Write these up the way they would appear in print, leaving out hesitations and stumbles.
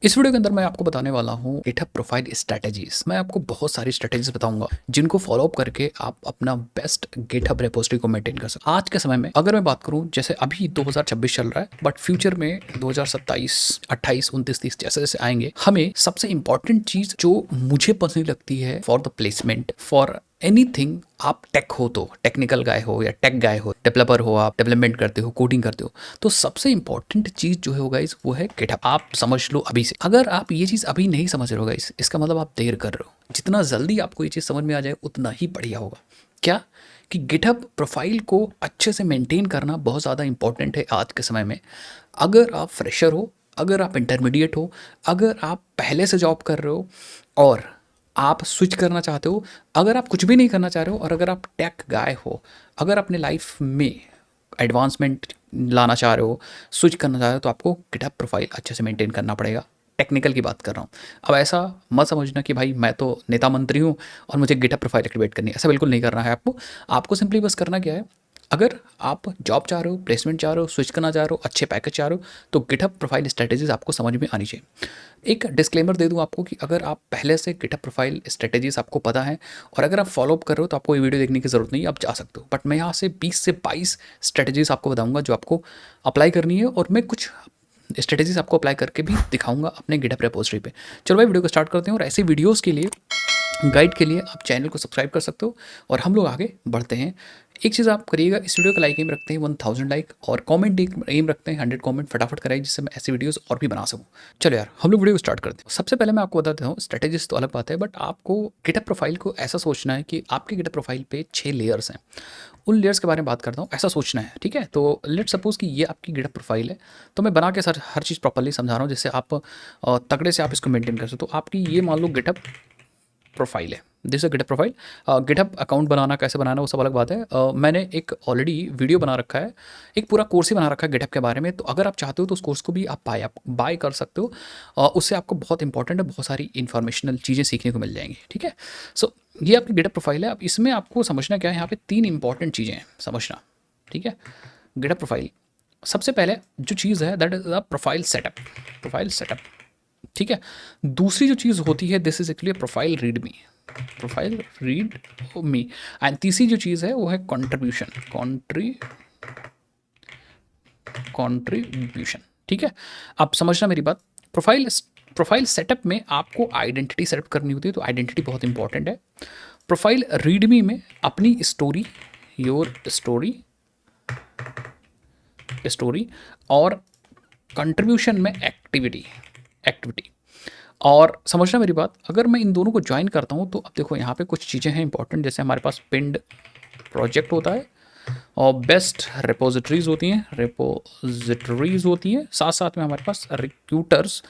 इस वीडियो के अंदर मैं आपको बताने वाला हूँ गिटहब प्रोफाइल स्ट्रेटजीज। मैं आपको बहुत सारी स्ट्रेटजीज बताऊंगा जिनको फॉलो अप करके आप अपना बेस्ट गिटहब रिपोजिटरी को मेंटेन कर सकते। आज के समय में अगर मैं बात करूँ, जैसे अभी 2026 चल रहा है, बट फ्यूचर में 2027, 28, 29, 30 जैसे जैसे आएंगे, हमें सबसे इंपॉर्टेंट चीज जो मुझे पर्सनली लगती है for the placement for anything, आप टेक हो तो टेक्निकल गाय हो या टेक गाय हो, डेवलपर हो, आप डेवलपमेंट करते हो, कोडिंग करते हो, तो सबसे इंपॉर्टेंट चीज जो है गाइस वो है गिटहब। आप समझ लो अभी से। अगर आप ये चीज अभी नहीं समझ रहे हो गाइस, इसका मतलब आप देर कर रहे हो। जितना जल्दी आपको ये चीज समझ में आ जाए उतना ही बढ़िया होगा। क्या कि गिटहब प्रोफाइल को अच्छे से मेंटेन करना बहुत ज़्यादा इंपॉर्टेंट है आज के समय में। अगर आप फ्रेशर हो, अगर आप इंटरमीडिएट हो, अगर आप पहले से जॉब कर रहे हो और आप स्विच करना चाहते हो, अगर आप कुछ भी नहीं करना चाह रहे हो और अगर आप टेक गाय हो, अगर अपने लाइफ में एडवांसमेंट लाना चाह रहे हो, स्विच करना चाह रहे हो, तो आपको गिटहब प्रोफाइल अच्छे से मेंटेन करना पड़ेगा। टेक्निकल की बात कर रहा हूँ। अब ऐसा मत समझना कि भाई मैं तो नेता मंत्री हूँ और मुझे गिटहब प्रोफाइल एक्टिवेट करनी है। ऐसा बिल्कुल नहीं करना है आपको। आपको सिंपली बस करना क्या है, अगर आप जॉब चाह रहे हो, प्लेसमेंट चाह रहे हो, स्विच करना चाह रहे हो, अच्छे पैकेज चाह रहे हो, तो गिटहब प्रोफाइल स्ट्रेटेजीज आपको समझ में आनी चाहिए। एक डिस्क्लेमर दे दूं आपको कि अगर आप पहले से गिटहब प्रोफाइल स्ट्रेटेजीज आपको पता है और अगर आप फॉलो अप कर रहे हो तो आपको ये वीडियो देखने की जरूरत नहीं है, आप जा सकते हो। बट मैं यहाँ से 20 से 22 स्ट्रेटेजीज आपको बताऊंगा जो आपको अप्लाई करनी है, और मैं कुछ स्ट्रेटेजीज आपको अप्लाई करके भी दिखाऊंगा अपने गिटहब रिपोजिटरी पे। चलो भाई वीडियो को स्टार्ट करते हैं, और ऐसी वीडियोज़ के लिए, गाइड के लिए आप चैनल को सब्सक्राइब कर सकते हो और हम लोग आगे बढ़ते हैं। एक चीज़ आप करिएगा, इस वीडियो का लाइक एम रखते हैं 1000 लाइक, और कमेंट एम रखते हैं 100 कमेंट फटाफट कराइए, जिससे मैं ऐसी वीडियोस और भी बना सकूँ। चलो यार हम लोग वीडियो को स्टार्ट करते हैं। सबसे पहले मैं आपको बता देता हूँ, स्ट्रेटेजीज तो अलग बात है, बट आपको गिटहब प्रोफाइल को ऐसा सोचना है कि आपके गिटहब प्रोफाइल पे 6 लेयर्स हैं। उन लेयर्स के बारे में बात करता हूँ, ऐसा सोचना है, ठीक है। तो लेट सपोज कि ये आपकी गिटहब प्रोफाइल है, तो मैं बना के सर हर चीज़ प्रॉपर्ली समझा रहा हूँ, जिससे आप तगड़े से आप इसको मेंटेन कर सकते हो। तो आपकी ये मान लो गिटहब प्रोफाइल है, this GitHub profile. GitHub account बनाना कैसे बनाना वो सब अलग बात है। मैंने एक ऑलरेडी वीडियो बना रखा है, एक पूरा कोर्स ही बना रखा है गिटहब के बारे में। तो अगर आप चाहते हो तो उस कोर्स को भी आप बाय कर सकते हो। उससे आपको बहुत इंपॉर्टेंट है, बहुत सारी इन्फॉर्मेशनल चीज़ें सीखने को मिल जाएंगी, ठीक है। सो ये आपकी गिटहब प्रोफाइल है। अब इसमें आपको समझना क्या है, यहाँ पे 3 इंपॉर्टेंट चीज़ें हैं समझना, ठीक है। गिटहब प्रोफाइल, सबसे पहले जो चीज़ है that is the profile setup. Profile setup, ठीक है। दूसरी जो चीज़ होती है, this is actually profile read me, profile read me. And तीसरी जो चीज़ है वो है कंट्रीब्यूशन, कंट्रीब्यूशन, ठीक है। आप समझना मेरी बात। प्रोफाइल सेटअप में आपको आइडेंटिटी सेटअप करनी होती है, तो आइडेंटिटी बहुत इंपॉर्टेंट है। प्रोफाइल रीडमी में अपनी स्टोरी, योर स्टोरी, और कंट्रीब्यूशन में एक्टिविटी। और समझना मेरी बात, अगर मैं इन दोनों को ज्वाइन करता हूँ तो अब देखो यहाँ पे कुछ चीज़ें हैं इंपॉर्टेंट, जैसे हमारे पास पिंड प्रोजेक्ट होता है और बेस्ट रिपोजिटरीज होती हैं, साथ साथ में हमारे पास रिक्रूटर्स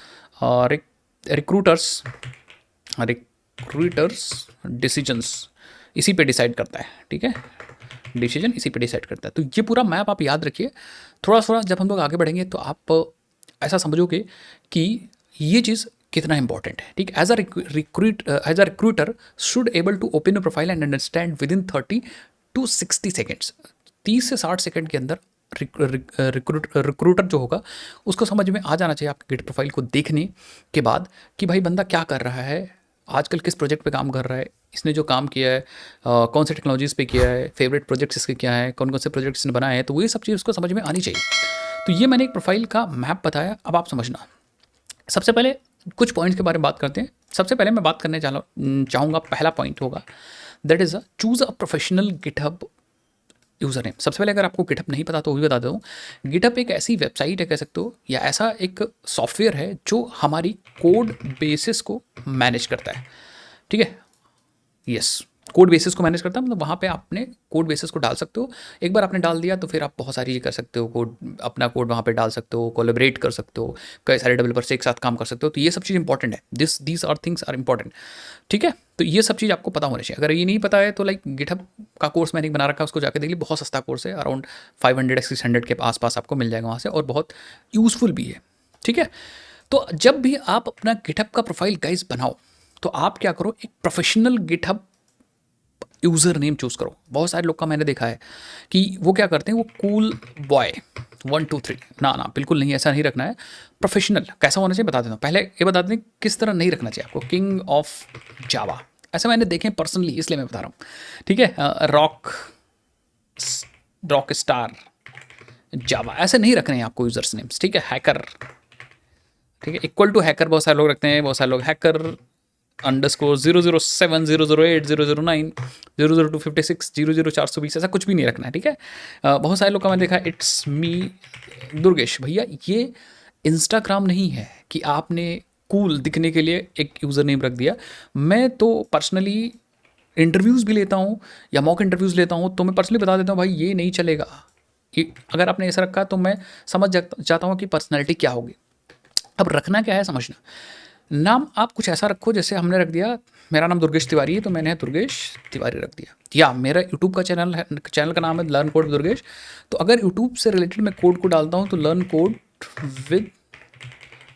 रिक्रूटर्स डिसीजंस इसी पे डिसाइड करता है, ठीक है। डिसीजन इसी पे डिसाइड करता है। तो ये पूरा मैप आप याद रखिए। थोड़ा थोड़ा जब हम लोग आगे बढ़ेंगे तो आप ऐसा समझोगे कि ये चीज़ कितना इंपॉर्टेंट है, ठीक। As a recruiter should able to open a profile and understand within 30 to 60 seconds. 30 से 60 सेकेंड के अंदर रिक्रूटर जो होगा उसको समझ में आ जाना चाहिए आपके गिट प्रोफाइल को देखने के बाद कि भाई बंदा क्या कर रहा है, आजकल किस प्रोजेक्ट पे काम कर रहा है, इसने जो काम किया है कौन से टेक्नोलॉजीज़ पे किया है, फेवरेट प्रोजेक्ट्स इसके क्या है, कौन कौन से प्रोजेक्ट्स इसने बनाए हैं, तो वो ये सब चीज़ उसको समझ में आनी चाहिए। तो ये मैंने एक प्रोफाइल का मैप बताया। अब आप समझना, सबसे पहले कुछ पॉइंट्स के बारे में बात करते हैं। सबसे पहले मैं बात करने चाहूँगा, पहला पॉइंट होगा that is choose a professional GitHub user name. सबसे पहले अगर आपको गिटहब नहीं पता तो वो भी बता दूँ, गिटहब एक ऐसी वेबसाइट है, कह सकते हो, या ऐसा एक सॉफ्टवेयर है जो हमारी कोड बेसिस को मैनेज करता है, ठीक है। यस, कोड बेसिस को मैनेज करता है, मतलब वहाँ पे आप अपने कोड बेसिस को डाल सकते हो। एक बार आपने डाल दिया तो फिर आप बहुत सारी चीज़ कर सकते हो, अपना कोड वहाँ पे डाल सकते हो, कोलैबोरेट कर सकते हो, कई सारे डेवलपर से एक साथ काम कर सकते हो। तो ये सब चीज़ इंपॉर्टेंट है, these are things are important, ठीक है। तो ये सब चीज़ आपको पता होना चाहिए। अगर ये नहीं पता है तो लाइक गिटहब का कोर्स मैंने एक बना रखा है, उसको जाके देख लीजिए, बहुत सस्ता कोर्स है, अराउंड 500 600 के आसपास आपको मिल जाएगा वहाँ से, और बहुत यूज़फुल भी है, ठीक है। तो जब भी आप अपना गिटहब का प्रोफाइल गाइस बनाओ, तो आप क्या करो, एक professional GitHub user name choose करो। बहुत सारे लोग का मैंने देखा है कि वो क्या करते हैं, वो कूल बॉय 1 2 3, ना ना बिल्कुल नहीं, ऐसा नहीं रखना है। प्रोफेशनल कैसा होना चाहिए बता देता हूँ। पहले ये बता दें किस तरह नहीं रखना चाहिए आपको। किंग ऑफ जावा ऐसे मैंने देखे पर्सनली, इसलिए मैं बता रहा हूँ। ठीक है, रॉक स्टार जावा ऐसे नहीं रखने हैं आपको यूजर्स नेम्स। ठीक है, हैकर, ठीक है, इक्वल टू हैकर बहुत सारे लोग रखते हैं। बहुत सारे लोग हैकर अंडरस्कोर 007 008 009 00256 00420 ऐसा कुछ भी नहीं रखना है। ठीक है, बहुत सारे लोग का मैं देखा इट्स मी दुर्गेश। भैया ये इंस्टाग्राम नहीं है कि आपने कूल दिखने के लिए एक यूज़र नेम रख दिया। मैं तो पर्सनली इंटरव्यूज़ भी लेता हूँ या मॉक इंटरव्यूज़ लेता हूँ, तो मैं पर्सनली बता देता हूँ भाई ये नहीं चलेगा कि अगर आपने ऐसा रखा तो मैं समझ जाता हूँ कि पर्सनैलिटी क्या होगी। अब रखना क्या है समझना। नाम आप कुछ ऐसा रखो, जैसे हमने रख दिया मेरा नाम दुर्गेश तिवारी है तो मैंने दुर्गेश तिवारी रख दिया, या मेरा यूट्यूब का चैनल है, चैनल का नाम है लर्न कोड दुर्गेश, तो अगर यूट्यूब से रिलेटेड मैं कोड को डालता हूँ तो लर्न कोड विद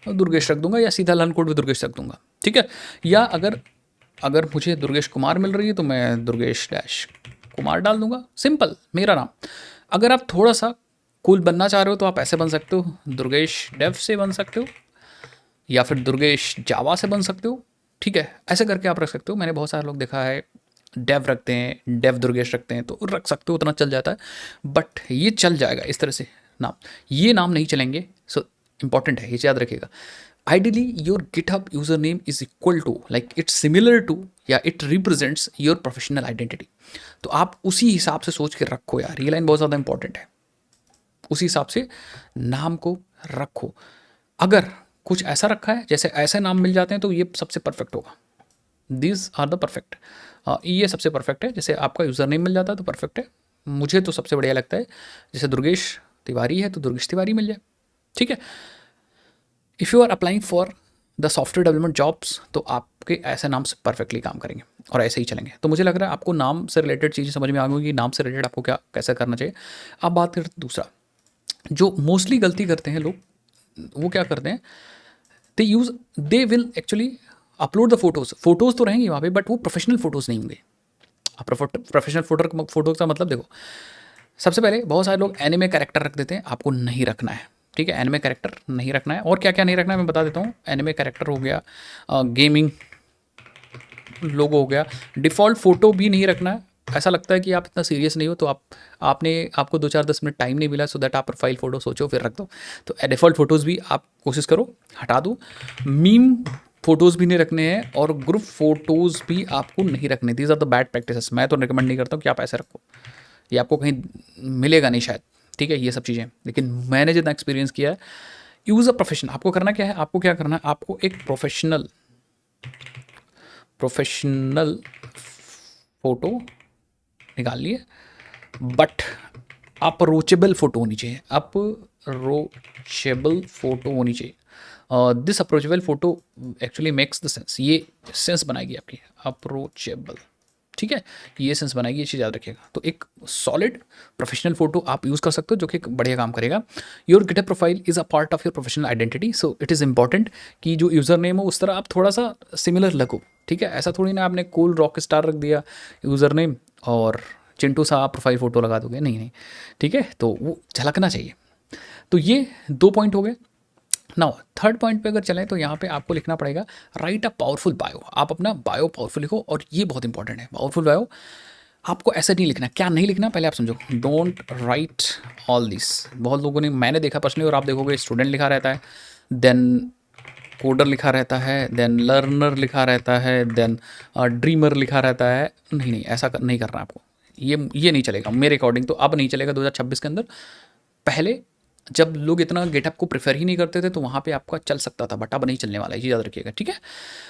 दुर्गेश रख दूंगा, या सीधा लर्न कोड विद दुर्गेश रख दूंगा। ठीक है, या अगर अगर मुझे दुर्गेश कुमार मिल रही है तो मैं दुर्गेश डैश कुमार डाल दूंगा, सिंपल मेरा नाम। अगर आप थोड़ा सा कूल बनना चाह रहे हो तो आप ऐसे बन सकते हो, दुर्गेश डेव से बन सकते हो, या फिर दुर्गेश जावा से बन सकते हो। ठीक है, ऐसे करके आप रख सकते हो। मैंने बहुत सारे लोग देखा है डेव रखते हैं, डेव दुर्गेश रखते हैं, तो रख सकते हो, उतना चल जाता है। बट ये चल जाएगा इस तरह से नाम, ये नाम नहीं चलेंगे। सो इंपॉर्टेंट है, ये याद रखिएगा। Ideally your GitHub user name is equal to, like it's similar to, या it represents your professional identity. तो आप उसी हिसाब से सोच के रखो यार, ये लाइन बहुत ज़्यादा इंपॉर्टेंट है। उसी हिसाब से नाम को रखो। अगर कुछ ऐसा रखा है, जैसे ऐसे नाम मिल जाते हैं तो ये सबसे परफेक्ट होगा। दीज आर द परफेक्ट, ये सबसे परफेक्ट है। जैसे आपका यूज़र नेम मिल जाता है तो परफेक्ट है। मुझे तो सबसे बढ़िया लगता है जैसे दुर्गेश तिवारी है तो दुर्गेश तिवारी मिल जाए। ठीक है, if you are applying for the software development jobs तो आपके ऐसे नाम से परफेक्टली काम करेंगे और ऐसे ही चलेंगे। तो मुझे लग रहा है आपको नाम से रिलेटेड चीज़ें समझ में आ गई कि नाम से रिलेटेड आपको क्या कैसे करना चाहिए। अब बात करते हैं दूसरा, जो मोस्टली गलती करते हैं लोग, वो क्या करते हैं, they will actually upload the photos तो रहेंगी वहाँ पे, बट वो प्रोफेशनल फ़ोटोज़ नहीं होंगे। अब प्रोफेशनल फोटो का मतलब देखो, सबसे पहले बहुत सारे लोग एनिमे कैरेक्टर रख देते हैं, आपको नहीं रखना है। ठीक है, एनिमे कैरेक्टर नहीं रखना है। और क्या क्या नहीं रखना है मैं बता देता हूँ। एनिमे कैरेक्टर हो गया, गेमिंग लोगो हो गया, डिफ़ॉल्ट फ़ोटो भी नहीं रखना है। ऐसा लगता है कि आप इतना सीरियस नहीं हो तो आपको 2 4 10 मिनट टाइम नहीं मिला, सो दैट आप प्रोफाइल फ़ोटो सोचो फिर रख दो। तो डिफ़ॉल्ट फ़ोटोज़ भी आप कोशिश करो हटा दो। मीम फ़ोटोज़ भी नहीं रखने हैं और ग्रुप फ़ोटोज़ भी आपको नहीं रखने। These are the bad practices. मैं तो रिकमेंड नहीं करता हूँ कि आप ऐसे रखो, ये आपको कहीं मिलेगा नहीं शायद। ठीक है, ये सब चीज़ें, लेकिन मैंने जितना एक्सपीरियंस किया है, यूज़ अ प्रोफेशन। आपको करना क्या है, आपको क्या करना है, आपको एक प्रोफेशनल फ़ोटो निकाल लिए, बट अप्रोचेबल फ़ोटो होनी चाहिए। अप्रोचेबल फ़ोटो होनी चाहिए। This approachable photo actually makes the sense, ये सेंस बनाएगी आपकी अप्रोचेबल। ठीक है, ये सेंस बनाएगी, ये चीज़ याद रखिएगा। तो एक सॉलिड प्रोफेशनल फोटो आप यूज़ कर सकते हो जो कि एक बढ़िया काम करेगा। Your GitHub profile is a part of your professional identity, so it is important कि जो यूज़र नेम हो उस तरह आप थोड़ा सा सिमिलर लगो। ठीक है, ऐसा थोड़ी ना आपने कूल रॉक स्टार रख दिया यूज़र नेम और चिंटू सा आप प्रोफाइल फ़ोटो लगा दोगे, नहीं नहीं। ठीक है, तो वो झलकना चाहिए। तो ये 2 पॉइंट हो गए। नाउ थर्ड पॉइंट पे अगर चलें तो यहाँ पे आपको लिखना पड़ेगा राइट अ पावरफुल बायो। आप अपना बायो पावरफुल लिखो, और ये बहुत इंपॉर्टेंट है। पावरफुल बायो आपको ऐसा नहीं लिखना। क्या नहीं लिखना पहले आप समझो। Don't write all this. बहुत लोगों ने, मैंने देखा पर्सनली और आप देखोगे, स्टूडेंट लिखा रहता है, देन कोडर लिखा रहता है, देन लर्नर लिखा रहता है, देन ड्रीमर लिखा रहता है। नहीं नहीं, ऐसा नहीं करना आपको। ये नहीं चलेगा मेरे अकॉर्डिंग, तो अब नहीं चलेगा 2026 के अंदर। पहले जब लोग इतना गेटअप को प्रेफर ही नहीं करते थे तो वहाँ पे आपका चल सकता था, बट अब नहीं चलने वाला है, ये याद रखिएगा। ठीक है,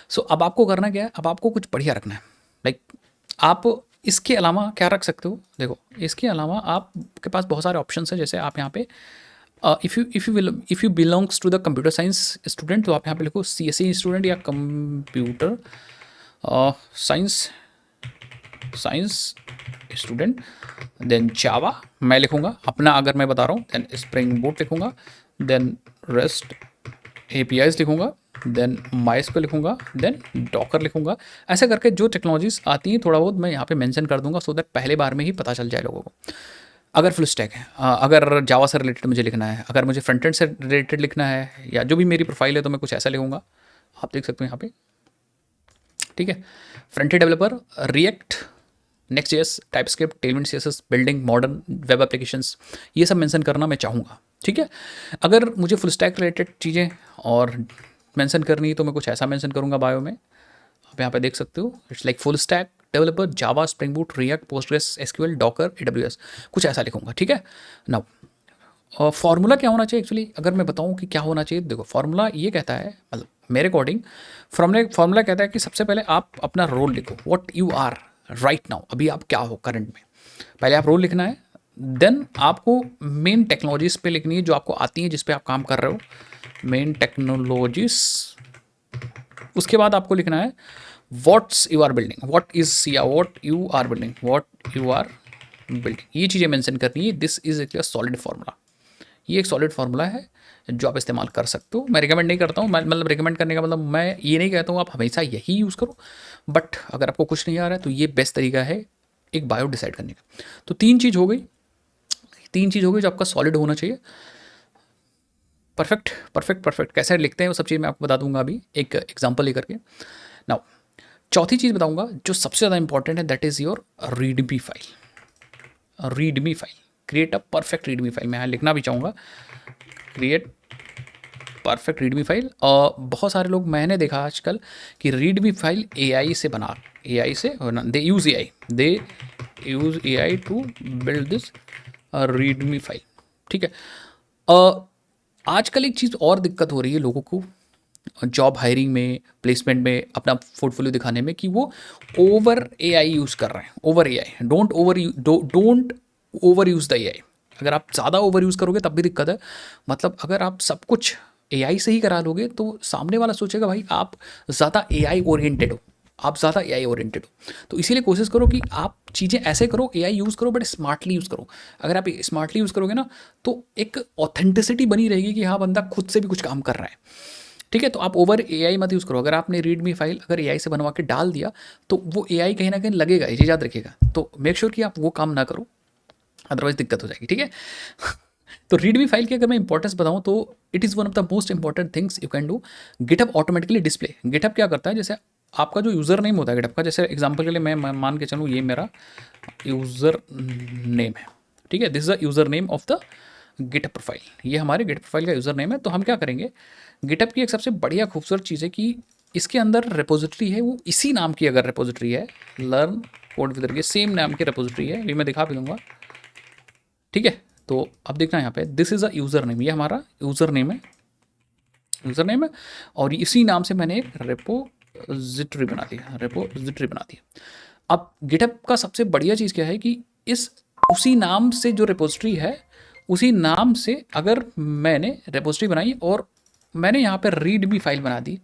सो अब आपको करना क्या है, अब आपको कुछ बढ़िया रखना है। लाइक आप इसके अलावा क्या रख सकते हो, देखो इसके अलावा आपके पास बहुत सारे ऑप्शन हैं। जैसे आप यहाँ पे if you belongs to the computer science student, तो आप यहाँ पे लिखो CSE स्टूडेंट या computer science student. Then Java मैं लिखूँगा अपना, अगर मैं बता रहा हूँ, देन स्प्रिंग बूट लिखूँगा, देन रेस्ट APIs लिखूंगा, देन MySQL लिखूंगा, देन डॉकर लिखूंगा। ऐसे करके जो टेक्नोलॉजीज आती हैं थोड़ा बहुत मैं यहाँ पे मेंशन कर दूंगा, सो दैट पहले बार में ही पता चल जाए लोगों को। अगर फुल स्टैक है, अगर जावा से रिलेटेड मुझे लिखना है, अगर मुझे फ्रंट एंड से रिलेटेड लिखना है, या जो भी मेरी प्रोफाइल है तो मैं कुछ ऐसा लिखूंगा, आप देख सकते हो यहाँ पे। ठीक है, front end developer, react, next JS, TypeScript, Tailwind CSS, building modern web applications, ये सब मेंशन करना मैं चाहूँगा। ठीक है, अगर मुझे फुल स्टैक रिलेटेड चीज़ें और मेंशन करनी है तो मैं कुछ ऐसा मेंशन करूँगा बायो में, आप यहाँ पे देख सकते हो। It's like full stack developer, Java, Spring Boot, react, Postgres, SQL, Docker, AWS, कुछ ऐसा लिखूंगा। ठीक है, नाउ फार्मूला क्या होना चाहिए एक्चुअली, अगर मैं बताऊं कि क्या होना चाहिए, देखो फार्मूला ये कहता है, मतलब मेरे अकॉर्डिंग फार्मूला कहता है कि सबसे पहले आप अपना रोल लिखो, what you are right now, अभी आप क्या हो करंट में, पहले आप रोल लिखना है। देन आपको मेन टेक्नोलॉजीज पे लिखनी है जो आपको आती हैं, जिस पे आप काम कर रहे हो, मेन टेक्नोलॉजीज। उसके बाद आपको लिखना है what's you are building, what is या what you are building, what you are building, ये चीज़ें मेंशन करनी है। दिस इज एक सॉलिड फार्मूला, ये एक सॉलिड फार्मूला है जो आप इस्तेमाल कर सकते हो। मैं रिकमेंड नहीं करता हूँ, मैं मतलब रिकमेंड करने का मतलब मैं ये नहीं कहता हूँ आप हमेशा यही यूज़ करो, बट अगर आपको कुछ नहीं आ रहा है तो ये बेस्ट तरीका है एक बायो डिसाइड करने का। तो तीन चीज़ हो गई, तीन चीज़ हो गई जो आपका सॉलिड होना चाहिए। परफेक्ट परफेक्ट परफेक्ट कैसे लिखते हैं वो सब चीज़ मैं आपको बता दूंगा अभी एक एग्जाम्पल लेकर के। नाउ चौथी चीज़ बताऊंगा जो सबसे ज़्यादा इंपॉर्टेंट है, that is your readme file. Readme file, create a perfect readme file, मैं यहाँ लिखना भी चाहूँगा, क्रिएट परफेक्ट रीडमी फाइल। और बहुत सारे लोग मैंने देखा आजकल कि रीडमी फाइल एआई से बना, एआई से they use AI to build this readme file. ठीक है, आजकल एक चीज़ और दिक्कत हो रही है लोगों को जॉब हायरिंग में, प्लेसमेंट में, अपना पोर्टफोलियो दिखाने में, कि वो ओवर एआई यूज़ कर रहे हैं। Over AI, don't over use the AI. अगर आप ज़्यादा ओवर यूज़ करोगे तब भी दिक्कत है। मतलब अगर आप सब कुछ एआई से ही करा लोगे तो सामने वाला सोचेगा भाई आप ज़्यादा एआई ओरिएंटेड हो, आप ज़्यादा एआई ओरिएंटेड हो। तो इसीलिए कोशिश करो कि आप चीज़ें ऐसे करो, एआई यूज़ करो बट स्मार्टली यूज़ करो। अगर आप स्मार्टली यूज़ करोगे ना तो एक ऑथेंटिसिटी बनी रहेगी कि हाँ बंदा खुद से भी कुछ काम कर रहा है। ठीक है, तो आप ओवर एआई मत यूज़ करो। अगर आपने रीडमी फाइल अगर एआई से बनवा के डाल दिया तो वो एआई कहीं ना कहीं लगेगा, ये याद रखिएगा। तो मेक श्योर कि आप वो काम ना करो, अदरवाइज दिक्कत हो जाएगी। ठीक है तो रीडमी फाइल की अगर मैं इंपॉर्टेंस बताऊं तो it is one of the most important things you can do. GitHub automatically display, GitHub क्या करता है, जैसे आपका जो यूज़र नेम होता है गिटहब का, जैसे एग्जांपल के लिए मैं मान के चलूँ ये मेरा यूज़र नेम है। ठीक है, this is the user name of the GitHub profile, ये हमारे गिटहब प्रोफाइल का यूज़र नेम है। तो हम क्या करेंगे, गिटहब की एक सबसे बढ़िया खूबसूरत चीज़ है कि इसके अंदर रेपोजिटरी है, वो इसी नाम की अगर रेपोजिटरी है, लर्न कोड विद के सेम नाम की रेपोजिटरी है, अभी मैं दिखा भी दूंगा। ठीक है, तो अब देखना यहाँ पे this is a user name, ये हमारा यूज़र नेम है, यूज़र नेम है, और इसी नाम से मैंने एक रेपोजिटरी बना दिया, रेपोजिटरी बना दिया। अब गिटहब का सबसे बढ़िया चीज़ क्या है कि इस उसी नाम से जो रेपोजिटरी है, उसी नाम से अगर मैंने रेपोजिटरी बनाई और मैंने यहाँ पर रीडमी फाइल बना दी,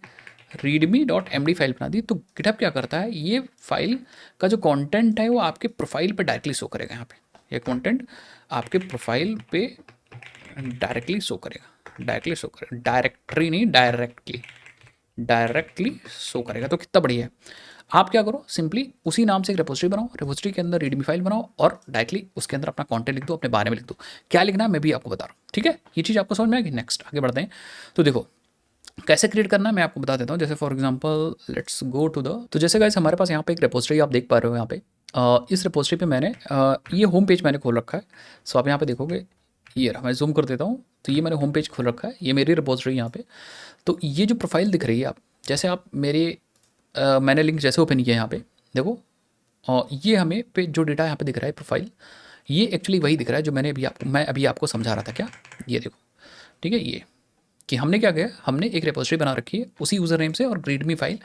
readme.md फाइल बना दी, तो गिटहब क्या करता है, ये फाइल का जो कंटेंट है वो आपके प्रोफाइल पे डायरेक्टली शो करेगा। यहाँ पे ये कंटेंट आपके प्रोफाइल पे डायरेक्टली शो करेगा, डायरेक्टली शो करेगा, डायरेक्टरी नहीं डायरेक्टली शो करेगा। तो कितना बढ़िया है। आप क्या करो, सिंपली उसी नाम से एक रेपोजिटरी बनाओ, रेपोजिटरी के अंदर रीडमी फाइल बनाओ और डायरेक्टली उसके अंदर अपना कंटेंट लिख दो, अपने बारे में लिख दो, क्या लिखना है मैं भी आपको बता रहा हूँ। ठीक है, ये चीज़ आपको समझ में आएगी। नेक्स्ट आगे बढ़ते हैं। तो देखो कैसे क्रिएट करना है मैं आपको बता देता हूँ। जैसे for example let's go to the, तो जैसे गाइस हमारे पास यहाँ पे एक रेपोजिटरी आप देख पा रहे हो। यहाँ पे इस रेपोजिटरी पे मैंने ये होम पेज मैंने खोल रखा है। सो आप यहाँ पे देखोगे, ये रहा, मैं जूम कर देता हूँ, तो ये मैंने होम पेज खोल रखा है, ये मेरी रेपोजिटरी यहाँ पे। तो ये जो प्रोफाइल दिख रही है, आप जैसे आप मेरे मैंने लिंक जैसे ओपन किया यहाँ पे देखो, ये हमें पे जो डेटा यहाँ पे दिख रहा है प्रोफाइल, ये एक्चुअली वही दिख रहा है जो मैं अभी आपको समझा रहा था। क्या ये देखो, ठीक है, ये कि हमने क्या किया, हमने एक रेपोजिटरी बना रखी है उसी यूज़र नेम से और रीडमी फाइल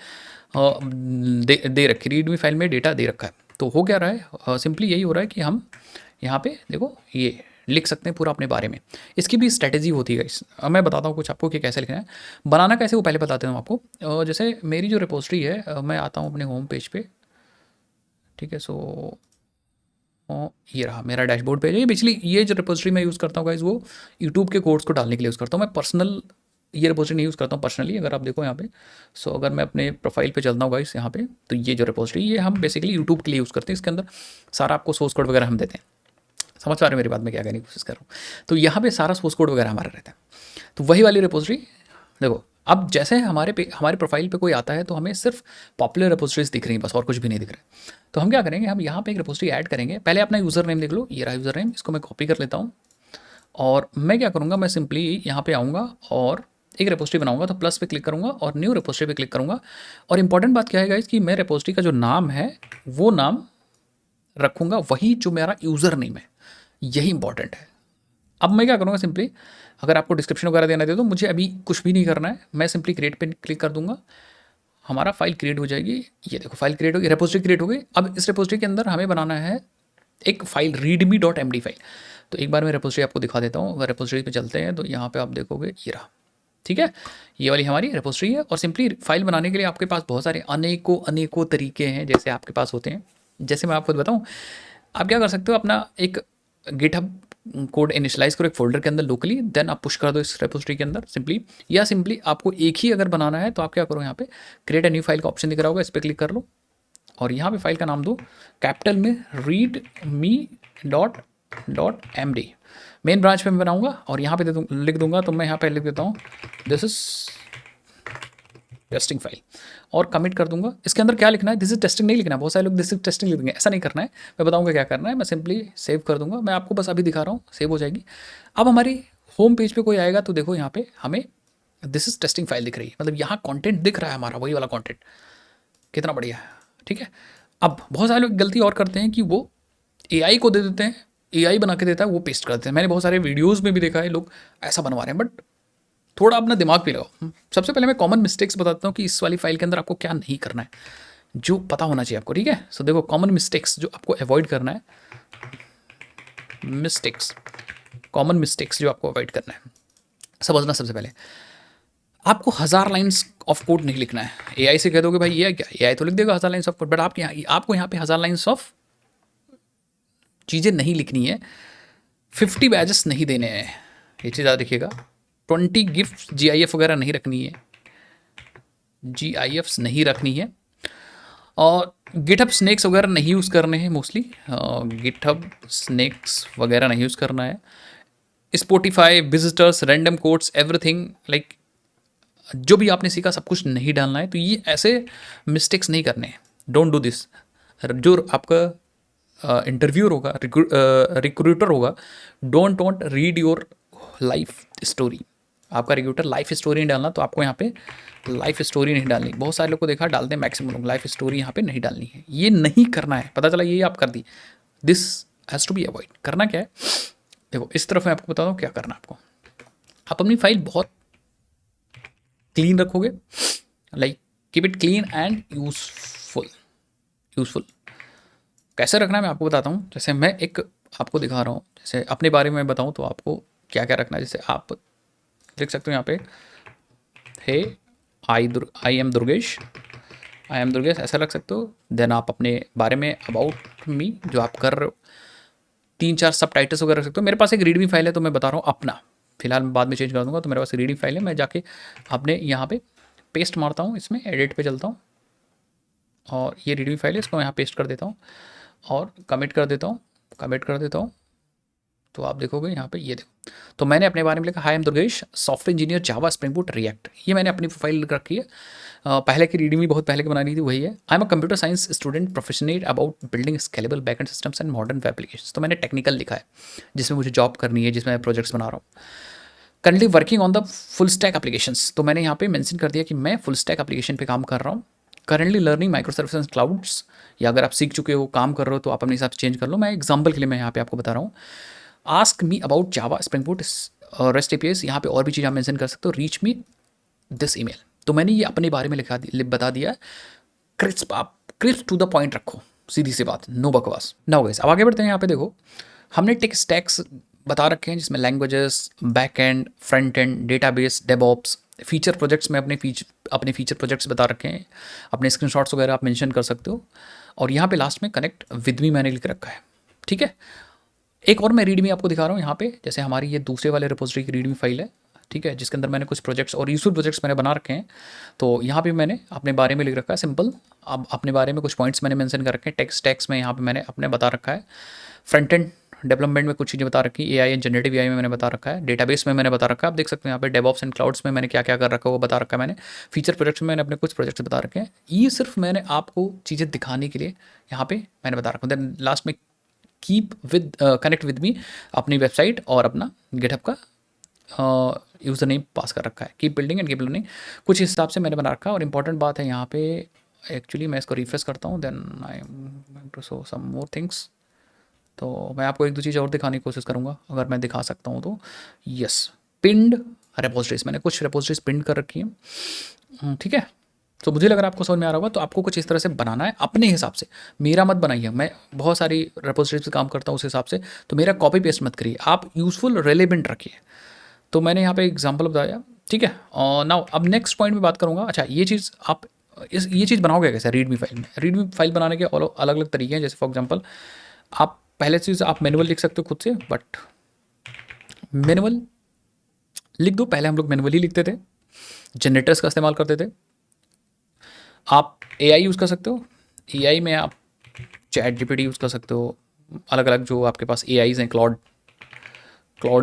दे रखी, रीडमी फाइल में डेटा दे रखा है। तो हो क्या रहा है, सिंपली यही हो रहा है कि हम यहाँ पे देखो ये लिख सकते हैं पूरा अपने बारे में। इसकी भी स्ट्रैटेजी होती है इस, मैं बताता हूँ कुछ आपको कि कैसे लिखना है, बनाना कैसे वो पहले बताते हूँ आपको। जैसे मेरी जो रेपोजिटरी है, मैं आता हूँ अपने होम पेज पे। ठीक है, सो ये रहा मेरा डैशबोर्ड पेज है। ये पिछली ये जो रेपोजिटरी मैं यूज़ करता हूँ गाइस, वो यूट्यूब के कोड्स को डालने के लिए यूज़ करता हूँ। मैं पर्सनल ये रिपोजिटरी नहीं यूज़ करता हूँ पर्सनली, अगर आप देखो यहाँ पे। सो अगर मैं अपने प्रोफाइल पे चलता हूँ गाइस यहाँ पे, तो ये जो रिपोजिटरी ये हम बेसिकली यूट्यूब के लिए यूज़ करते हैं। इसके अंदर सारा आपको सोर्स कोड वगैरह हम देते हैं। समझ पा रहे हो मेरी बात में क्या कहने की कोशिश कर रहा हूँ? तो यहाँ पे सारा सोर्स कोड वगैरह हमारा रहता है। तो वही वाली रिपोजिटरी देखो, अब जैसे हमारे प्रोफाइल पे कोई आता है तो हमें सिर्फ पॉपुलर रिपोजिटरीज दिख रही हैं बस, और कुछ भी नहीं दिख रहा है। तो हम क्या करेंगे, हम यहाँ पे एक रिपोजिटरी ऐड करेंगे। पहले अपना यूज़र नेम देख लो, ये रहा यूज़र नेम, इसको मैं कॉपी कर लेता हूँ। और मैं क्या करूँगा, मैं सिंपली यहाँ पे आऊँगा और एक रिपोजिटरी बनाऊंगा। तो प्लस पे क्लिक करूँगा और न्यू रिपोजिटरी पे क्लिक करूँगा। और इंपॉर्टेंट बात क्या है गाइस कि मैं रिपोजिटरी का जो नाम है वो नाम रखूँगा वही जो मेरा यूज़र नेम है, यही इंपॉर्टेंट है। अब मैं क्या करूँगा, सिंपली अगर आपको डिस्क्रिप्शन वगैरह देना दे तो मुझे अभी कुछ भी नहीं करना है, मैं सिंपली क्रिएट पे क्लिक कर दूंगा, हमारा फाइल क्रिएट हो जाएगी। ये देखो फाइल क्रिएट होगी, रिपोजिटरी क्रिएट हो गई। अब इस रिपोजिटरी के अंदर हमें बनाना है एक फाइल readme.md फाइल। तो एक बार मैं रिपोजिटरी आपको दिखा देता हूँ। अगर रिपोजिटरी पे चलते हैं तो यहाँ पे आप देखोगे ये रहा, ठीक है, ये वाली हमारी रिपोजिटरी है। और सिंपली फाइल बनाने के लिए आपके पास बहुत सारे अनेकों तरीके हैं जैसे आपके पास होते हैं। जैसे मैं आपको बताऊँ, आप क्या कर सकते हो, अपना एक गिटहब कोड इनिशलाइज करो एक फोल्डर के अंदर लोकली, देन आप पुश कर दो इस रेपोजिटरी के अंदर सिंपली। या सिंपली आपको एक ही अगर बनाना है तो आप क्या करो, यहाँ पे क्रिएट अ न्यू फाइल का ऑप्शन दिख रहा होगा, इस पर क्लिक कर लो और यहाँ पे फाइल का नाम दो कैपिटल में readme.md। मेन ब्रांच पे मैं बनाऊंगा और यहाँ पे लिख दूंगा। तो मैं यहाँ पे लिख देता हूँ दिस इज टेस्टिंग फाइल और कमिट कर दूंगा। इसके अंदर क्या लिखना है, दिस इज टेस्टिंग नहीं लिखना है। बहुत सारे लोग दिस इज टेस्टिंग लिख देंगे, ऐसा नहीं करना है। मैं बताऊंगा क्या करना है, मैं सिंपली सेव कर दूंगा। मैं आपको बस अभी दिखा रहा हूँ, सेव हो जाएगी। अब हमारी होम पेज पे कोई आएगा तो देखो यहाँ पे हमें दिस इज टेस्टिंग फाइल दिख रही है, मतलब यहाँ कंटेंट दिख रहा है हमारा, वही वाला कंटेंट। कितना बढ़िया है, ठीक है। अब बहुत सारे लोग गलती और करते हैं कि वो एआई को दे देते हैं, एआई बना के देता है, वो पेस्ट कर देते हैं। मैंने बहुत सारे वीडियोज़ में भी देखा है लोग ऐसा बनवा रहे हैं, बट थोड़ा अपना दिमाग भी लगाओ। सबसे पहले मैं कॉमन मिस्टेक्स बताता हूँ कि इस वाली फाइल के अंदर आपको क्या नहीं करना है, जो पता होना चाहिए आपको, ठीक है। सो देखो कॉमन मिस्टेक्स जो आपको अवॉइड करना है, कॉमन मिस्टेक्स जो आपको अवॉइड करना है, समझना। सबसे पहले आपको 1000 लाइन्स ऑफ कोड नहीं लिखना है। एआई से कह दोगे भाई ये क्या, एआई तो लिख देगा 1000 लाइन्स ऑफ कोड, बट आपको यहाँ पे 1000 लाइन्स ऑफ चीज़ें नहीं लिखनी है। 50 बैजेस नहीं देने हैं, ये चीज़ याद रखिएगा। 20 गिफ्ट GIF वगैरह नहीं रखनी है, GIFs नहीं रखनी है। और गिटहब स्नैक्स वगैरह नहीं यूज़ करने हैं मोस्टली, गिटहब स्नैक्स वगैरह नहीं यूज़ करना है। Spotify, visitors, random codes, everything like जो भी आपने सीखा सब कुछ नहीं डालना है। तो ये ऐसे मिस्टेक्स नहीं करने हैं, डोंट डू दिस। जो आपका इंटरव्यूअर होगा, रिक्रूटर होगा, don't read your life story. आपका रिक्रूटर लाइफ स्टोरी नहीं डालना, तो आपको यहाँ पे लाइफ स्टोरी नहीं डालनी। बहुत सारे लोग को देखा डालते हैं, मैक्सिमम लोग लाइफ स्टोरी यहाँ पे नहीं डालनी है, ये नहीं करना है। पता चला ये आप कर दी, this has to be avoid. करना क्या है, देखो इस तरफ मैं आपको बता दूँ क्या करना है आपको। आप अपनी फाइल बहुत क्लीन रखोगे, like keep it clean and useful. कैसे रखना है मैं आपको बताता हूँ। जैसे मैं एक आपको दिखा रहा हूँ, जैसे अपने बारे में बताऊँ तो आपको क्या क्या रखना है। जैसे आप लिख सकते हो यहाँ पे हे आई एम दुर्गेश, ऐसा रख सकते हो। देन आप अपने बारे में अबाउट मी जो आप कर रहे हो, 3-4 सब टाइटल्स वगैरह रख सकते हो। मेरे पास एक रीडमी फाइल है तो मैं बता रहा हूँ अपना, फिलहाल मैं बाद में चेंज कर दूंगा। तो मेरे पास रीडमी फाइल है, मैं जाके अपने यहाँ पे पेस्ट मारता हूँ, इसमें एडिट पे चलता हूँ और ये रीडमी फाइल है, इसको यहाँ पेस्ट कर देता हूँ और कमिट कर देता हूँ। तो आप देखोगे यहाँ पे, ये देखो तो मैंने अपने बारे में लिखा hi am Durgesh, software engineer, Java, Spring Boot, React. ये मैंने अपनी प्रोफाइल रखी है। पहले की रीडिंग भी बहुत पहले की बना ली थी, वही है। I am a computer science student, passionate about building scalable backend systems and modern web applications. तो मैंने टेक्निकल लिखा है जिसमें मुझे जॉब करनी है, जिसमें मैं प्रोजेक्ट्स बना रहा हूँ। Currently working on the full stack applications, तो मैंने यहाँ पे मेंशन कर दिया कि मैं फुल स्टैक एप्लीकेशन पे काम कर रहा हूँ। Currently learning micro services clouds, या अगर आप सीख चुके हो काम कर रहे हो तो आप अपने हिसाब से चेंज कर लो। मैं एग्जाम्पल के लिए मैं यहाँ पे आपको बता रहा हूँ। Ask me about Java, Spring boot, rest APIs, यहाँ पे और भी चीज़ आप मेंशन कर सकते हो। रीच मी दिस ईमेल, तो मैंने ये अपने बारे में बता दिया। क्रिस्प, आप क्रिस्प टू द पॉइंट रखो, सीधी सी बात, नो बकवास। नाउ गाइस अब आगे बढ़ते हैं। यहाँ पे देखो हमने टेक स्टैक्स बता रखे हैं जिसमें languages, back and, front end, database, DevOps, feature projects में अपने फीचर प्रोजेक्ट्स बता रखे हैं। अपने स्क्रीनशॉट्स वगैरह आप मेंशन कर सकते हो। और यहाँ पे लास्ट में कनेक्ट विद मी मैंने लिख रखा है, ठीक है। एक और मैं रीडमी आपको दिखा रहा हूँ यहाँ पे। जैसे हमारी ये दूसरे वाले रिपोजिटरी की रीडमी फाइल है, ठीक है, जिसके अंदर मैंने कुछ प्रोजेक्ट्स और यूजफुल प्रोजेक्ट्स मैंने बना रखे हैं। तो यहाँ पे मैंने अपने बारे में लिख रखा है सिंपल। अब अपने बारे में कुछ पॉइंट्स मैंने मेंशन कर रखे हैं, टेक्स्ट में यहाँ पे मैंने अपने बता रखा है। फ्रंट एंड डेवलपमेंट में कुछ चीज़ें बता रखी है, एआई एंड जनरेटिव एआई में मैंने बता रखा है, डेटाबेस में मैंने बता रखा है। आप देख सकते हैं यहाँ पे डेवऑप्स एंड क्लाउड्स में मैंने क्या क्या कर रखा है वो बता रखा है मैंने। फीचर प्रोजेक्ट्स में मैंने अपने कुछ प्रोजेक्ट्स बता रखे हैं। ये सिर्फ मैंने आपको चीज़ें दिखाने के लिए यहाँ पे मैंने बता रखा हूँ। देन लास्ट में keep with connect with me, अपनी वेबसाइट और अपना गिटहब का यूज़र नेम पास कर रखा है। Keep building and keep learning कुछ इस हिसाब से मैंने बना रखा है। और इंपॉर्टेंट बात है यहाँ पे, एक्चुअली मैं इसको रिफ्रेश करता हूँ, then I am to show some more things. तो मैं आपको एक दो चीज़ और दिखाने की कोशिश करूँगा अगर मैं दिखा सकता हूँ तो। यस, पिंड रेपोजिटरीज, मैंने कुछ रेपोजिटरीज पिंड कर रखी हैं, ठीक है। तो मुझे लग रहा है आपको समझ में आ रहा होगा। तो आपको कुछ इस तरह से बनाना है अपने हिसाब से, मेरा मत बनाइए। मैं बहुत सारी रेपोजिटरीज से काम करता हूँ उस हिसाब से, तो मेरा कॉपी पेस्ट मत करिए, आप यूजफुल रेलेवेंट रखिए। तो मैंने यहाँ पे एग्जांपल बताया, ठीक है। और नाउ अब नेक्स्ट पॉइंट में बात करूँगा। अच्छा, ये चीज़ आप ये चीज़ बनाओगे कैसे रीडमी फाइल में? रीडमी फाइल बनाने के अलग अलग तरीके हैं। जैसे फॉर एग्जांपल आप पहले चीज़ आप मैनुअल लिख सकते हो खुद से, बट मैनुअल लिख दो। पहले हम लोग मैनुअल ही लिखते थे, जनरेटर्स का इस्तेमाल करते थे। आप एआई यूज़ कर सकते हो, एआई में आप चैट जीपीटी यूज़ कर सकते हो, अलग अलग जो आपके पास एआईज हैं, क्लाउड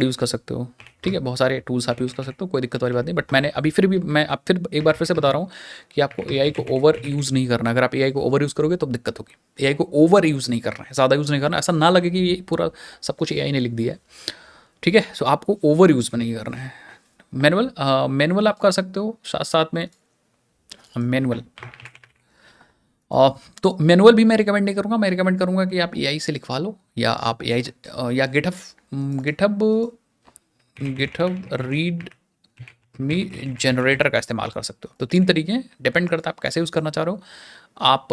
यूज़ कर सकते हो, ठीक है। बहुत सारे टूल्स आप यूज़ कर सकते हो, कोई दिक्कत वाली बात नहीं। बट मैंने अभी फिर भी मैं अब फिर एक बार फिर से बता रहा हूँ कि आपको एआई को ओवर यूज़ नहीं करना। अगर आप एआई को ओवर यूज़ करोगे तो दिक्कत होगी। एआई को ओवर यूज़ नहीं करना है, ज़्यादा यूज़ नहीं करना, ऐसा ना लगे कि ये पूरा सब कुछ एआई ने लिख दिया है, ठीक है। सो आपको ओवर यूज़ में नहीं करना है। मैनुअल आप कर सकते हो, साथ साथ में मैनुअल। तो मैनुअल भी मैं रिकमेंड नहीं करूँगा। मैं रिकमेंड करूँगा कि आप एआई से लिखवा लो, या आप एआई या गिटहब रीड मी जनरेटर का इस्तेमाल कर सकते हो। तो 3 तरीके हैं, डिपेंड करता है आप कैसे यूज़ करना चाह रहे हो। आप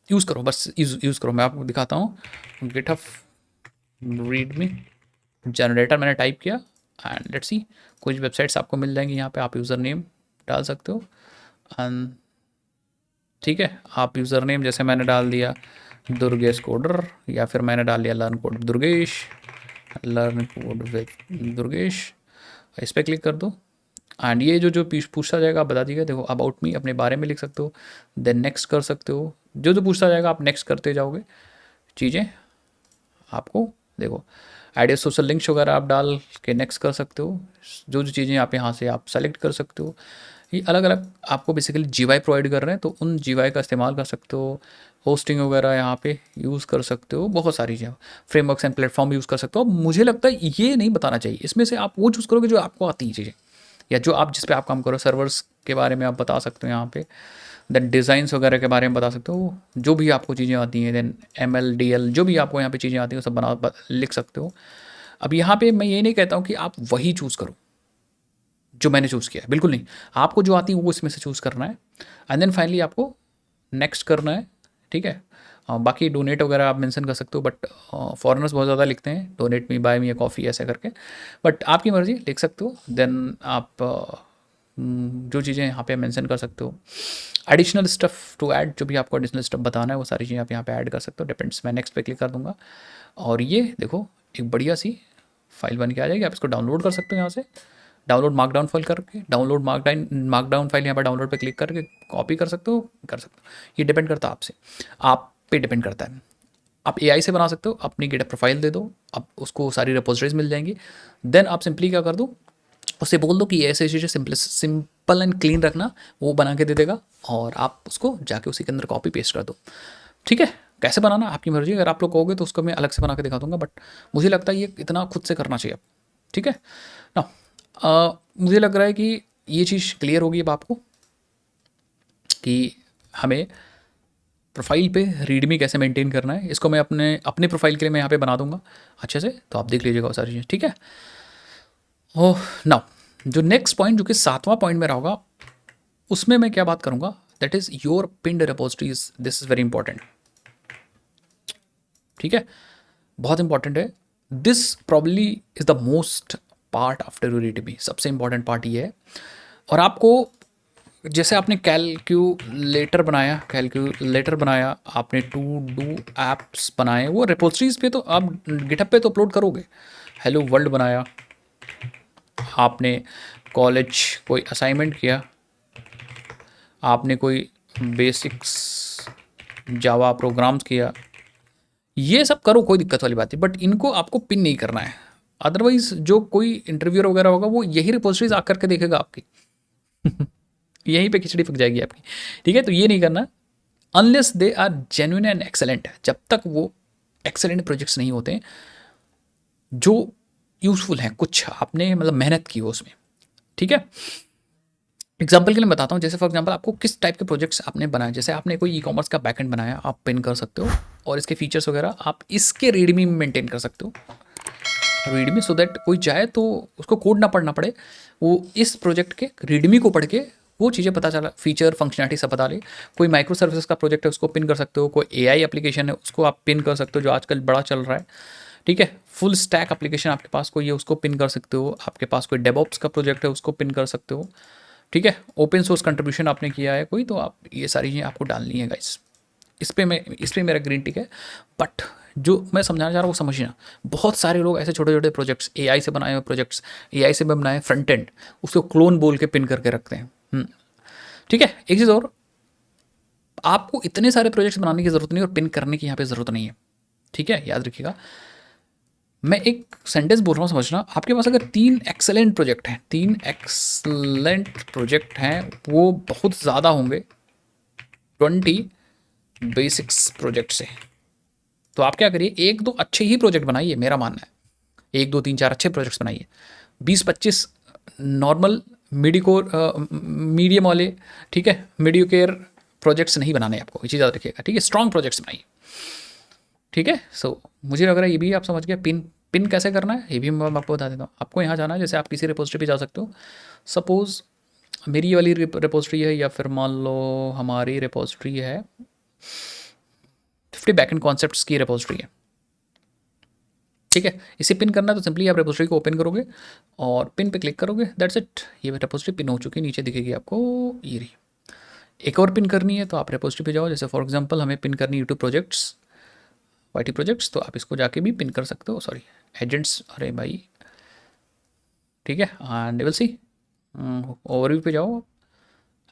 यूज़ करो, बस यूज़ करो। मैं आपको दिखाता हूँ, गिटहब रीड मी जनरेटर मैंने टाइप किया एंड लेट्स सी, कुछ वेबसाइट्स आपको मिल जाएंगी। यहाँ पे आप यूज़र नेम डाल सकते हो एंड ठीक है, आप यूज़र नेम जैसे मैंने डाल दिया दुर्गेश कोडर, या फिर मैंने डाल दिया learn code Durgesh, learn code with Durgesh, इस पर क्लिक कर दो। एंड ये जो पूछता जाएगा आप बता दीजिएगा। देखो अबाउट मी अपने बारे में लिख सकते हो, देन नेक्स्ट कर सकते हो। जो पूछता जाएगा आप नेक्स्ट करते जाओगे, चीज़ें आपको देखो आइडिया सोशल लिंक्स वगैरह आप डाल के नेक्स्ट कर सकते हो। जो चीज़ें आप यहाँ से आप सेलेक्ट कर सकते हो। ये अलग अलग आपको बेसिकली जीवाई प्रोवाइड कर रहे हैं, तो उन जीवाई का इस्तेमाल कर सकते हो। होस्टिंग वगैरह यहाँ पे यूज़ कर सकते हो, बहुत सारी चीज़ें, फ्रेमवर्क्स एंड प्लेटफॉर्म यूज़ कर सकते हो। मुझे लगता है ये नहीं बताना चाहिए, इसमें से आप वो चूज़ करोगे जो आपको आती है चीज़ें, या जो आप जिस पे आप काम करो। सर्वर्स के बारे में आप बता सकते हो यहाँ पे, देन डिज़ाइंस वगैरह के बारे में बता सकते हो, जो भी आपको चीज़ें आती हैं। देन ML DL जो भी आपको यहाँ पे चीज़ें आती हैं वो सब लिख सकते हो। अब यहाँ पे मैं ये नहीं कहता हूँ कि आप वही चूज़ करो जो मैंने चूज़ किया है, बिल्कुल नहीं। आपको जो आती है वो इसमें से चूज़ करना है एंड देन फाइनली आपको नेक्स्ट करना है, ठीक है। बाकी डोनेट वगैरह आप मेंशन कर सकते हो, बट फॉरेनर्स बहुत ज़्यादा लिखते हैं donate me buy me a coffee ऐसे करके, बट आपकी मर्ज़ी लिख सकते हो। देन आप जो चीज़ें यहाँ पे मेंशन कर सकते हो, एडिशनल स्टफ़ टू ऐड, जो भी आपको एडिशनल स्टफ़ बताना है वो सारी चीज़ें आप यहाँ पे ऐड कर सकते हो, डिपेंड्स। मैं नेक्स्ट पे क्लिक कर दूँगा और ये देखो एक बढ़िया सी फाइल बन के आ जाएगी। आप इसको डाउनलोड कर सकते हो यहाँ से, डाउनलोड मार्कडाउन फाइल करके, डाउनलोड मार्कडाउन फाइल यहाँ पर डाउनलोड पे क्लिक करके कॉपी कर सकते हो, ये डिपेंड करता है आपसे, आप पे डिपेंड करता है। आप एआई से बना सकते हो, अपनी गिटहब प्रोफाइल दे दो, आप उसको सारी रिपोजिटरीज मिल जाएंगी। देन आप सिंपली क्या कर दो, उससे बोल दो कि ऐसे चीज़ें सिंपल एंड क्लीन रखना, वो बना के दे देगा और आप उसको जाके उसी के अंदर कॉपी पेस्ट कर दो, ठीक है। कैसे बनाना आपकी मर्जी, अगर आप लोग कहोगे तो उसको मैं अलग से बना के दिखा दूंगा, बट मुझे लगता है ये इतना खुद से करना चाहिए, ठीक है ना। मुझे लग रहा है कि ये चीज़ क्लियर होगी अब आपको कि हमें प्रोफाइल पे रीडमी कैसे मेंटेन करना है। इसको मैं अपने प्रोफाइल के लिए मैं यहाँ पे बना दूंगा अच्छे से, तो आप देख लीजिएगा वो सारी चीज़ें, ठीक है। ओह नाउ जो नेक्स्ट पॉइंट जो कि 7वां पॉइंट मेरा होगा, उसमें मैं क्या बात करूँगा, दैट इज़ योर पिंड repositories. This is very important, ठीक है, बहुत इंपॉर्टेंट है। This probably is the most part after you readme, सबसे इंपॉर्टेंट पार्ट ये है। और आपको जैसे आपने कैलकुलेटर बनाया, आपने टू डू एप्स बनाए, वो रिपोजिटरीज पे तो आप गिटहब पे तो अपलोड करोगे। हेलो वर्ल्ड बनाया, आपने कॉलेज कोई असाइनमेंट किया, आपने कोई बेसिक्स जावा प्रोग्राम्स किया, ये सब करो, कोई दिक्कत वाली बात नहीं, बट इनको आपको पिन नहीं करना है। अदरवाइज जो कोई इंटरव्यूअर वगैरह होगा वो यही रिपोजिटरीज आकर के देखेगा आपकी यहीं पे खिचड़ी पक जाएगी आपकी। ठीक है, तो ये नहीं करना unless they are genuine and excellent. जब तक वो एक्सेलेंट प्रोजेक्ट्स नहीं होते जो यूजफुल हैं, कुछ आपने मतलब मेहनत की हो उसमें। ठीक है, एग्जाम्पल के लिए बताता हूँ, जैसे फॉर एग्जाम्पल आपको किस टाइप के प्रोजेक्ट्स आपने बनाए, जैसे आपने कोई ई कॉमर्स का बैकएंड बनाया, आप पिन कर सकते हो, और इसके फीचर्स वगैरह आप इसके रीडमी में मेंटेन कर सकते हो, रीडमी, सो दैट कोई जाए तो उसको कोड ना पढ़ना पड़े, वो इस प्रोजेक्ट के रीडमी को पढ़ के वो चीज़ें पता चला, फीचर फंक्शनलिटी सब बता ले। कोई माइक्रो सर्विसेज का प्रोजेक्ट है उसको पिन कर सकते हो, कोई एआई एप्लीकेशन है उसको आप पिन कर सकते हो जो आजकल बड़ा चल रहा है। ठीक है, फुल स्टैक एप्लीकेशन आपके पास कोई है उसको पिन कर सकते हो, आपके पास कोई डेवऑप्स का प्रोजेक्ट है उसको पिन कर सकते हो। ठीक है, ओपन सोर्स कंट्रीब्यूशन आपने किया है कोई, तो आप ये सारी चीज़ें आपको डालनी है गाइस। इस पे मेरा ग्रीन टिक है। बट जो मैं समझाना चाह रहा हूँ वो समझना, बहुत सारे लोग ऐसे छोटे छोटे प्रोजेक्ट्स, एआई से बनाए हुए प्रोजेक्ट्स, एआई से बनाए फ्रंट एंड, उसको क्लोन बोल के पिन करके रखते हैं। ठीक है, एक चीज़ और, आपको इतने सारे प्रोजेक्ट्स बनाने की ज़रूरत नहीं और पिन करने की यहाँ पे ज़रूरत नहीं है। ठीक है, याद रखिएगा, मैं एक सेंटेंस बोल रहा हूँ, समझना। आपके पास अगर 3 एक्सेलेंट प्रोजेक्ट हैं वो बहुत ज़्यादा होंगे 20 बेसिक्स प्रोजेक्ट से। तो आप क्या करिए, 1-2 अच्छे ही प्रोजेक्ट बनाइए, मेरा मानना है 1-2-3-4 अच्छे प्रोजेक्ट्स बनाइए, 20-25 नॉर्मल मीडियम वाले, ठीक है, मीडियोकेयर प्रोजेक्ट्स नहीं बनाने आपको, ये चीज़ याद रखिएगा। ठीक है, स्ट्रॉन्ग प्रोजेक्ट्स बनाइए। ठीक है, सो मुझे लग रहा है ये भी आप समझ गए, पिन पिन कैसे करना है ये भी मैं आपको बता देता हूँ। आपको यहाँ जाना है, जैसे आप किसी रिपोजिटरी पे जा सकते हो, सपोज मेरी ये वाली रिपोजिटरी है, या फिर मान लो हमारी रिपोजिटरी है 50 बैकएंड कॉन्सेप्ट्स की रिपोजिटरी है। ठीक है, इसे पिन करना है तो सिंपली आप रिपोजिटरी को ओपन करोगे और पिन पे क्लिक करोगे, दैट्स इट, ये रिपोजिटरी पिन हो चुकी है, नीचे दिखेगी आपको ये रही। एक और पिन करनी है तो आप रिपोजिटरी पे जाओ, जैसे फॉर एग्जांपल हमें पिन करनी यूट्यूब प्रोजेक्ट्स, वाईटी प्रोजेक्ट्स, तो आप इसको जाके भी पिन कर सकते हो, सॉरी एजेंट्स, अरे भाई। ठीक है, एंड विल सी, ओवरव्यू पे जाओ,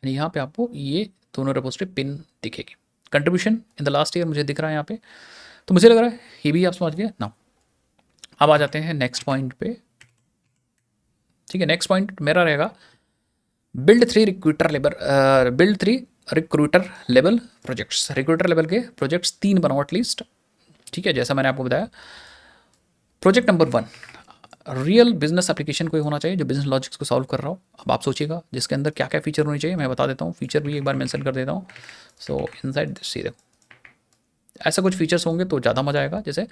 यहाँ पे आपको ये दोनों रिपोजिटरी पिन दिखेगी। Contribution in the last year मुझे दिख रहा है यहाँ पे, तो मुझे लग रहा है ये भी आप समझ गए ना। अब आ जाते हैं नेक्स्ट पॉइंट पे। ठीक है, नेक्स्ट पॉइंट मेरा रहेगा build 3 recruiter level projects. Recruiter level के प्रोजेक्ट्स 3 बनाओ एटलीस्ट। ठीक है, जैसा मैंने आपको बताया, project number 1 real business application कोई होना चाहिए जो बिजनेस लॉजिक्स को सॉल्व कर रहा हो। अब आप सोचिएगा जिसके अंदर क्या क्या फीचर होने चाहिए, मैं बता देता हूँ, फीचर भी एक बार मेंशन कर देता हूँ। सो इनसाइड दिस, देखो ऐसा कुछ फीचर्स होंगे तो ज़्यादा मजा आएगा, जैसे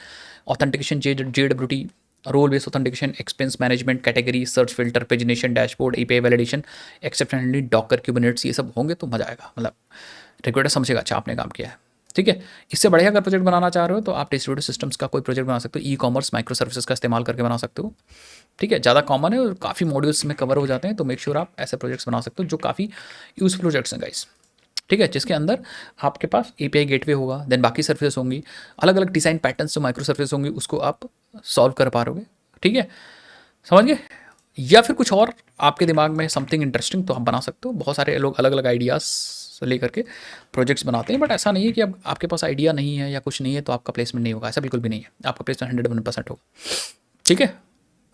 authentication, JWT, role based authentication, expense management, category search, filter, pagination, dashboard, API validation, except handling, Docker, Kubernetes, ये सब होंगे तो मजा आएगा, मतलब रिक्रूटर समझेगा अच्छा आपने काम किया है। ठीक है, इससे बढ़िया अगर प्रोजेक्ट बनाना चाह रहे हो तो आप डिस्ट्रीब्यूटेड सिस्टम्स का कोई प्रोजेक्ट बना सकते हो, ई कॉमर्स माइक्रो सर्विसेज का इस्तेमाल करके बना सकते हो। ठीक है, ज़्यादा कॉमन है और काफ़ी मॉड्यूल्स में कवर हो जाते हैं, तो मेक श्योर आप ऐसे प्रोजेक्ट्स बना सकते हो जो काफ़ी यूज प्रोजेक्ट्स हैं गाइस। ठीक है, जिसके अंदर आपके पास API गेटवे होगा, देन बाकी सर्विसेज होंगी, अलग अलग डिज़ाइन पैटर्न्स जो माइक्रो सर्विसेज होंगी उसको आप सॉल्व कर पा रहोगे। ठीक है, समझ गए। या फिर कुछ और आपके दिमाग में समथिंग इंटरेस्टिंग तो आप बना सकते हो। बहुत सारे लोग अलग अलग आइडियाज़ लेकर के प्रोजेक्ट्स बनाते हैं, बट ऐसा नहीं है कि अब आपके पास आइडिया नहीं है या कुछ नहीं है तो आपका प्लेसमेंट नहीं होगा, ऐसा बिल्कुल भी नहीं है, आपका प्लेसमेंट 101% होगा। ठीक है,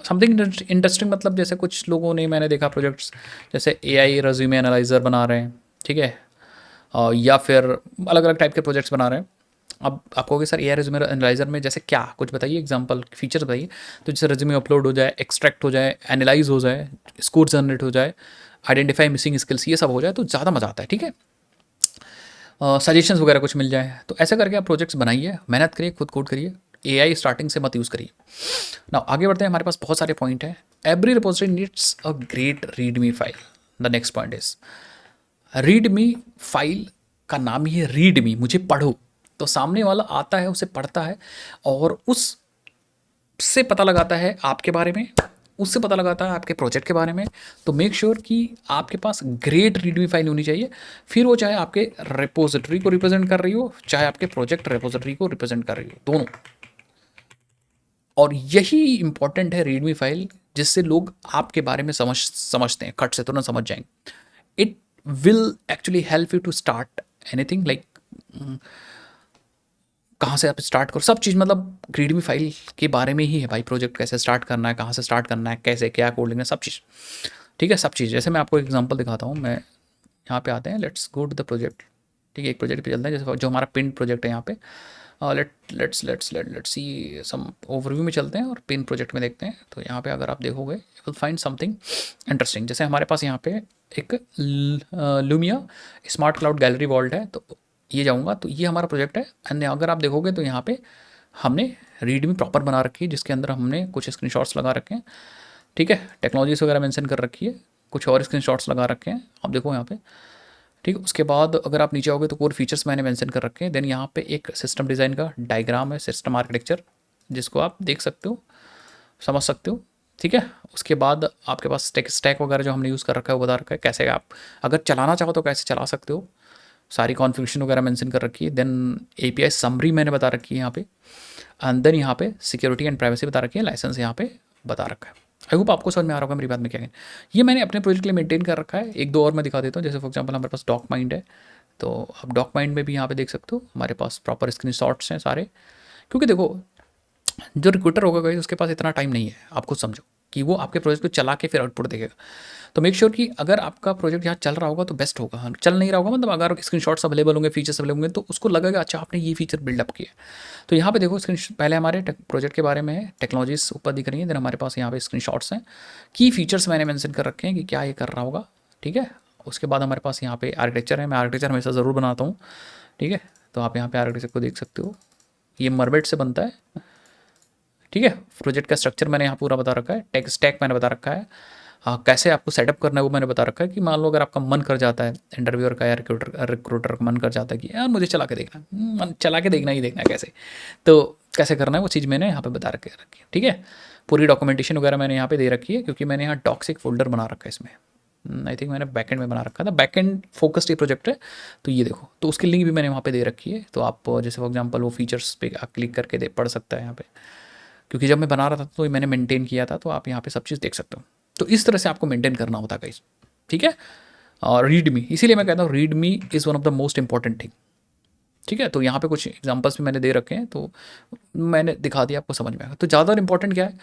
समथिंग इंटरेस्टिंग मतलब जैसे कुछ लोगों ने, मैंने देखा प्रोजेक्ट्स जैसे AI रेज्यूमे एनालाइजर बना रहे हैं। ठीक है, या फिर अलग अलग टाइप के प्रोजेक्ट्स बना रहे हैं। अब आप कहोगे सर AI रेज्यूमे एनालाइजर में जैसे क्या, कुछ बताइए एग्जांपल फीचर्स बताइए। तो जैसे रेज्यूमे अपलोड हो जाए, एक्सट्रैक्ट हो जाए, एनालाइज हो जाए, स्कोर जनरेट हो जाए, आइडेंटिफाई मिसिंग स्किल्स, ये सब हो जाए तो ज़्यादा मज़ा आता है। ठीक है, सजेशंस वगैरह कुछ मिल जाए, तो ऐसे करके आप प्रोजेक्ट्स बनाइए, मेहनत करिए, खुद कोड करिए, AI स्टार्टिंग से मत यूज़ करिए ना। आगे बढ़ते हैं, हमारे पास बहुत सारे पॉइंट हैं। Every repository needs a great readme file. The next point is readme file का नाम ही है रीडमी, मुझे पढ़ो, तो सामने वाला आता है उसे पढ़ता है और उससे पता लगाता है आपके बारे में, उससे पता लगाता है आपके प्रोजेक्ट के बारे में। तो मेक श्योर कि आपके पास ग्रेट रीडमी फाइल होनी चाहिए, फिर वो चाहे आपके रिपोजिटरी को रिप्रेजेंट कर रही हो, चाहे आपके प्रोजेक्ट रिपोजिटरी को रिप्रेजेंट कर रही हो, दोनों। और यही इंपॉर्टेंट है रीडमी फाइल जिससे लोग आपके बारे में समझते हैं, खट से तुरंत समझ जाएंगे। It will actually help you to start anything like कहाँ से आप स्टार्ट करो, सब चीज़ मतलब रीडमी फाइल के बारे में ही है भाई। प्रोजेक्ट कैसे स्टार्ट करना है, कहाँ से स्टार्ट करना है, कैसे क्या कोड लिखना है, सब चीज़। ठीक है, सब चीज़। जैसे मैं आपको एग्जांपल दिखाता हूँ, मैं यहाँ पे आते हैं, let's go to the project. ठीक है, एक प्रोजेक्ट पे चलते हैं, जैसे जो हमारा पिन प्रोजेक्ट है यहाँ पे। लेट्स सी सम ओवरव्यू में चलते हैं और पिन प्रोजेक्ट में देखते हैं। तो यहाँ पे अगर आप देखोगे you will find something interesting. जैसे हमारे पास यहाँ पे एक Lumia smart cloud gallery vault है, तो ये जाऊँगा तो ये हमारा प्रोजेक्ट है। एंड अगर आप देखोगे तो यहाँ पे हमने रीडमी प्रॉपर बना रखी है, जिसके अंदर हमने कुछ स्क्रीनशॉट्स लगा रखे हैं। ठीक है, टेक्नोलॉजीज वगैरह मेंशन कर रखी है, कुछ और स्क्रीनशॉट्स लगा रखे हैं, आप देखो यहाँ पे। ठीक, उसके बाद अगर आप नीचे आओगे तो कोर फीचर्स मैंने मेंशन कर रखे हैं। देन यहाँ पे एक सिस्टम डिज़ाइन का डायग्राम है, सिस्टम आर्किटेक्चर, जिसको आप देख सकते हो, समझ सकते हो। ठीक है, उसके बाद आपके पास स्टैक वगैरह जो हमने यूज़ कर रखा है वो बता रखा है, कैसे आप अगर चलाना चाहो तो कैसे चला सकते हो, सारी कॉन्फ़िगरेशन वगैरह मेंशन कर रखी है। देन एपीआई समरी मैंने बता रखी है यहाँ पे। एंड देन यहाँ पे सिक्योरिटी एंड प्राइवेसी बता रखी है, लाइसेंस यहाँ पे बता रखा है। आई होप आपको समझ में आ रहा होगा मेरी बात में क्या है। ये मैंने अपने प्रोजेक्ट के लिए मेंटेन कर रखा है। एक दो और मैं दिखा देता हूँ, जैसे फॉर एग्जांपल हमारे पास डॉक माइंड है, तो आप डॉक माइंड में भी यहाँ पे देख सकते हो हमारे पास प्रॉपर स्क्रीनशॉट्स हैं सारे। क्योंकि देखो, जो रिक्रूटर होगा गाइस उसके पास इतना टाइम नहीं है, आप खुद समझो, कि वो आपके प्रोजेक्ट को चला के फिर आउटपुट देखेगा। तो मेक श्योर कि अगर आपका प्रोजेक्ट यहाँ चल रहा होगा तो बेस्ट होगा। हाँ, चल नहीं रहा होगा मतलब अगर स्क्रीनशॉट्स अवेलेबल होंगे, फीचर्स अवेलेबल होंगे, तो उसको लगेगा अच्छा आपने ये फीचर बिल्डअप किया। तो यहाँ पे देखो स्क्रीन, पहले हमारे प्रोजेक्ट के बारे में है, टेक्नोलॉजीज ऊपर दिख रही है। देन हमारे पास यहाँ पे स्क्रीनशॉट्स हैं, की फीचर्स मैंने मेंशन कर रखे हैं कि क्या ये कर रहा होगा। ठीक है, उसके बाद हमारे पास यहाँ पे आर्किटेक्चर है, मैं आर्किटेक्चर हमेशा ज़रूर बनाता हूँ। ठीक है, तो आप यहाँ पे आर्किटेक्चर को देख सकते हो, ये मरबेट से बनता है। ठीक है, प्रोजेक्ट का स्ट्रक्चर मैंने यहाँ पूरा बता रखा है, टेक स्टैक मैंने बता रखा है। हाँ, कैसे आपको सेटअप करना है वो मैंने बता रखा है, कि मान लो अगर आपका मन कर जाता है, इंटरव्यूअर का या रिक्रूटर का मन कर जाता है कि यार मुझे चला के देखना, चला के देखना ही देखना है कैसे, तो कैसे करना है वो चीज़ मैंने यहाँ पे बता रखी है। ठीक है, पूरी डॉक्यूमेंटेशन वगैरह मैंने यहाँ पे दे रखी है, क्योंकि मैंने यहाँ डॉक्सिक फोल्डर बना रखा है इसमें। आई थिंक मैंने बैकएंड में बना रखा था, बैकएंड फोकस्ड ये प्रोजेक्ट है। तो ये देखो, तो उसकी लिंक भी मैंने वहाँ पे दे रखी है, तो आप जैसे फॉर एग्जांपल वो फीचर्स पे आप क्लिक करके पढ़ सकता है यहाँ पे। क्योंकि जब मैं बना रहा था तो मैंने मेंटेन किया था, तो आप यहाँ पे सब चीज़ देख सकते हो। तो इस तरह से आपको मेंटेन करना होता है गाइस। ठीक है, और रीड मी, इसीलिए मैं कहता हूँ read me is one of the most important thing. ठीक है, तो यहाँ पे कुछ एग्जांपल्स भी मैंने दे रखे हैं, तो मैंने दिखा दिया, आपको समझ में आएगा। तो ज़्यादा इंपॉर्टेंट क्या है,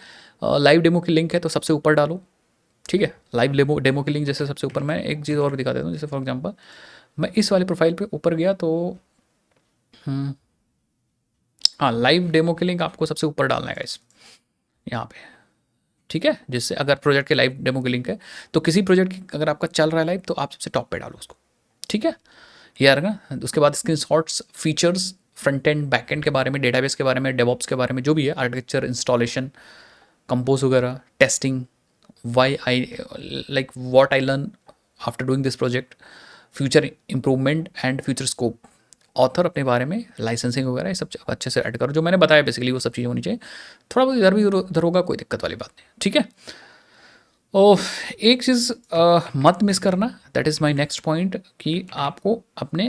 लाइव डेमो की लिंक है तो सबसे ऊपर डालो। ठीक है, लाइव डेमो की लिंक जैसे सबसे ऊपर। मैं एक चीज़ और भी दिखा देता हूँ, जैसे फॉर एग्जांपल मैं इस वाले प्रोफाइल पे ऊपर गया तो हाँ, लाइव डेमो की लिंक आपको सबसे ऊपर डालना है गाइस यहाँ पे। ठीक है, जिससे अगर प्रोजेक्ट के लाइव डेमो की लिंक है, तो किसी प्रोजेक्ट की अगर आपका चल रहा है लाइव, तो आप सबसे टॉप पे डालो उसको। ठीक है, ये आ रहा ना। उसके बाद screenshots, features, front end back and के बारे में, डेटाबेस के बारे में, डेवऑप्स के बारे में, जो भी है, आर्किटेक्चर, इंस्टॉलेशन, कंपोज वगैरह, testing, why I like what I learn after doing this project, future improvement and future scope, author अपने बारे में, लाइसेंसिंग वगैरह, ये सब अच्छे से ऐड करो। जो मैंने बताया बेसिकली वो सब चीज़ें होनी चाहिए। थोड़ा बहुत इधर भी उधर होगा, कोई दिक्कत वाली बात नहीं। ठीक है, और एक चीज़ मत मिस करना, that is my next point, कि आपको अपने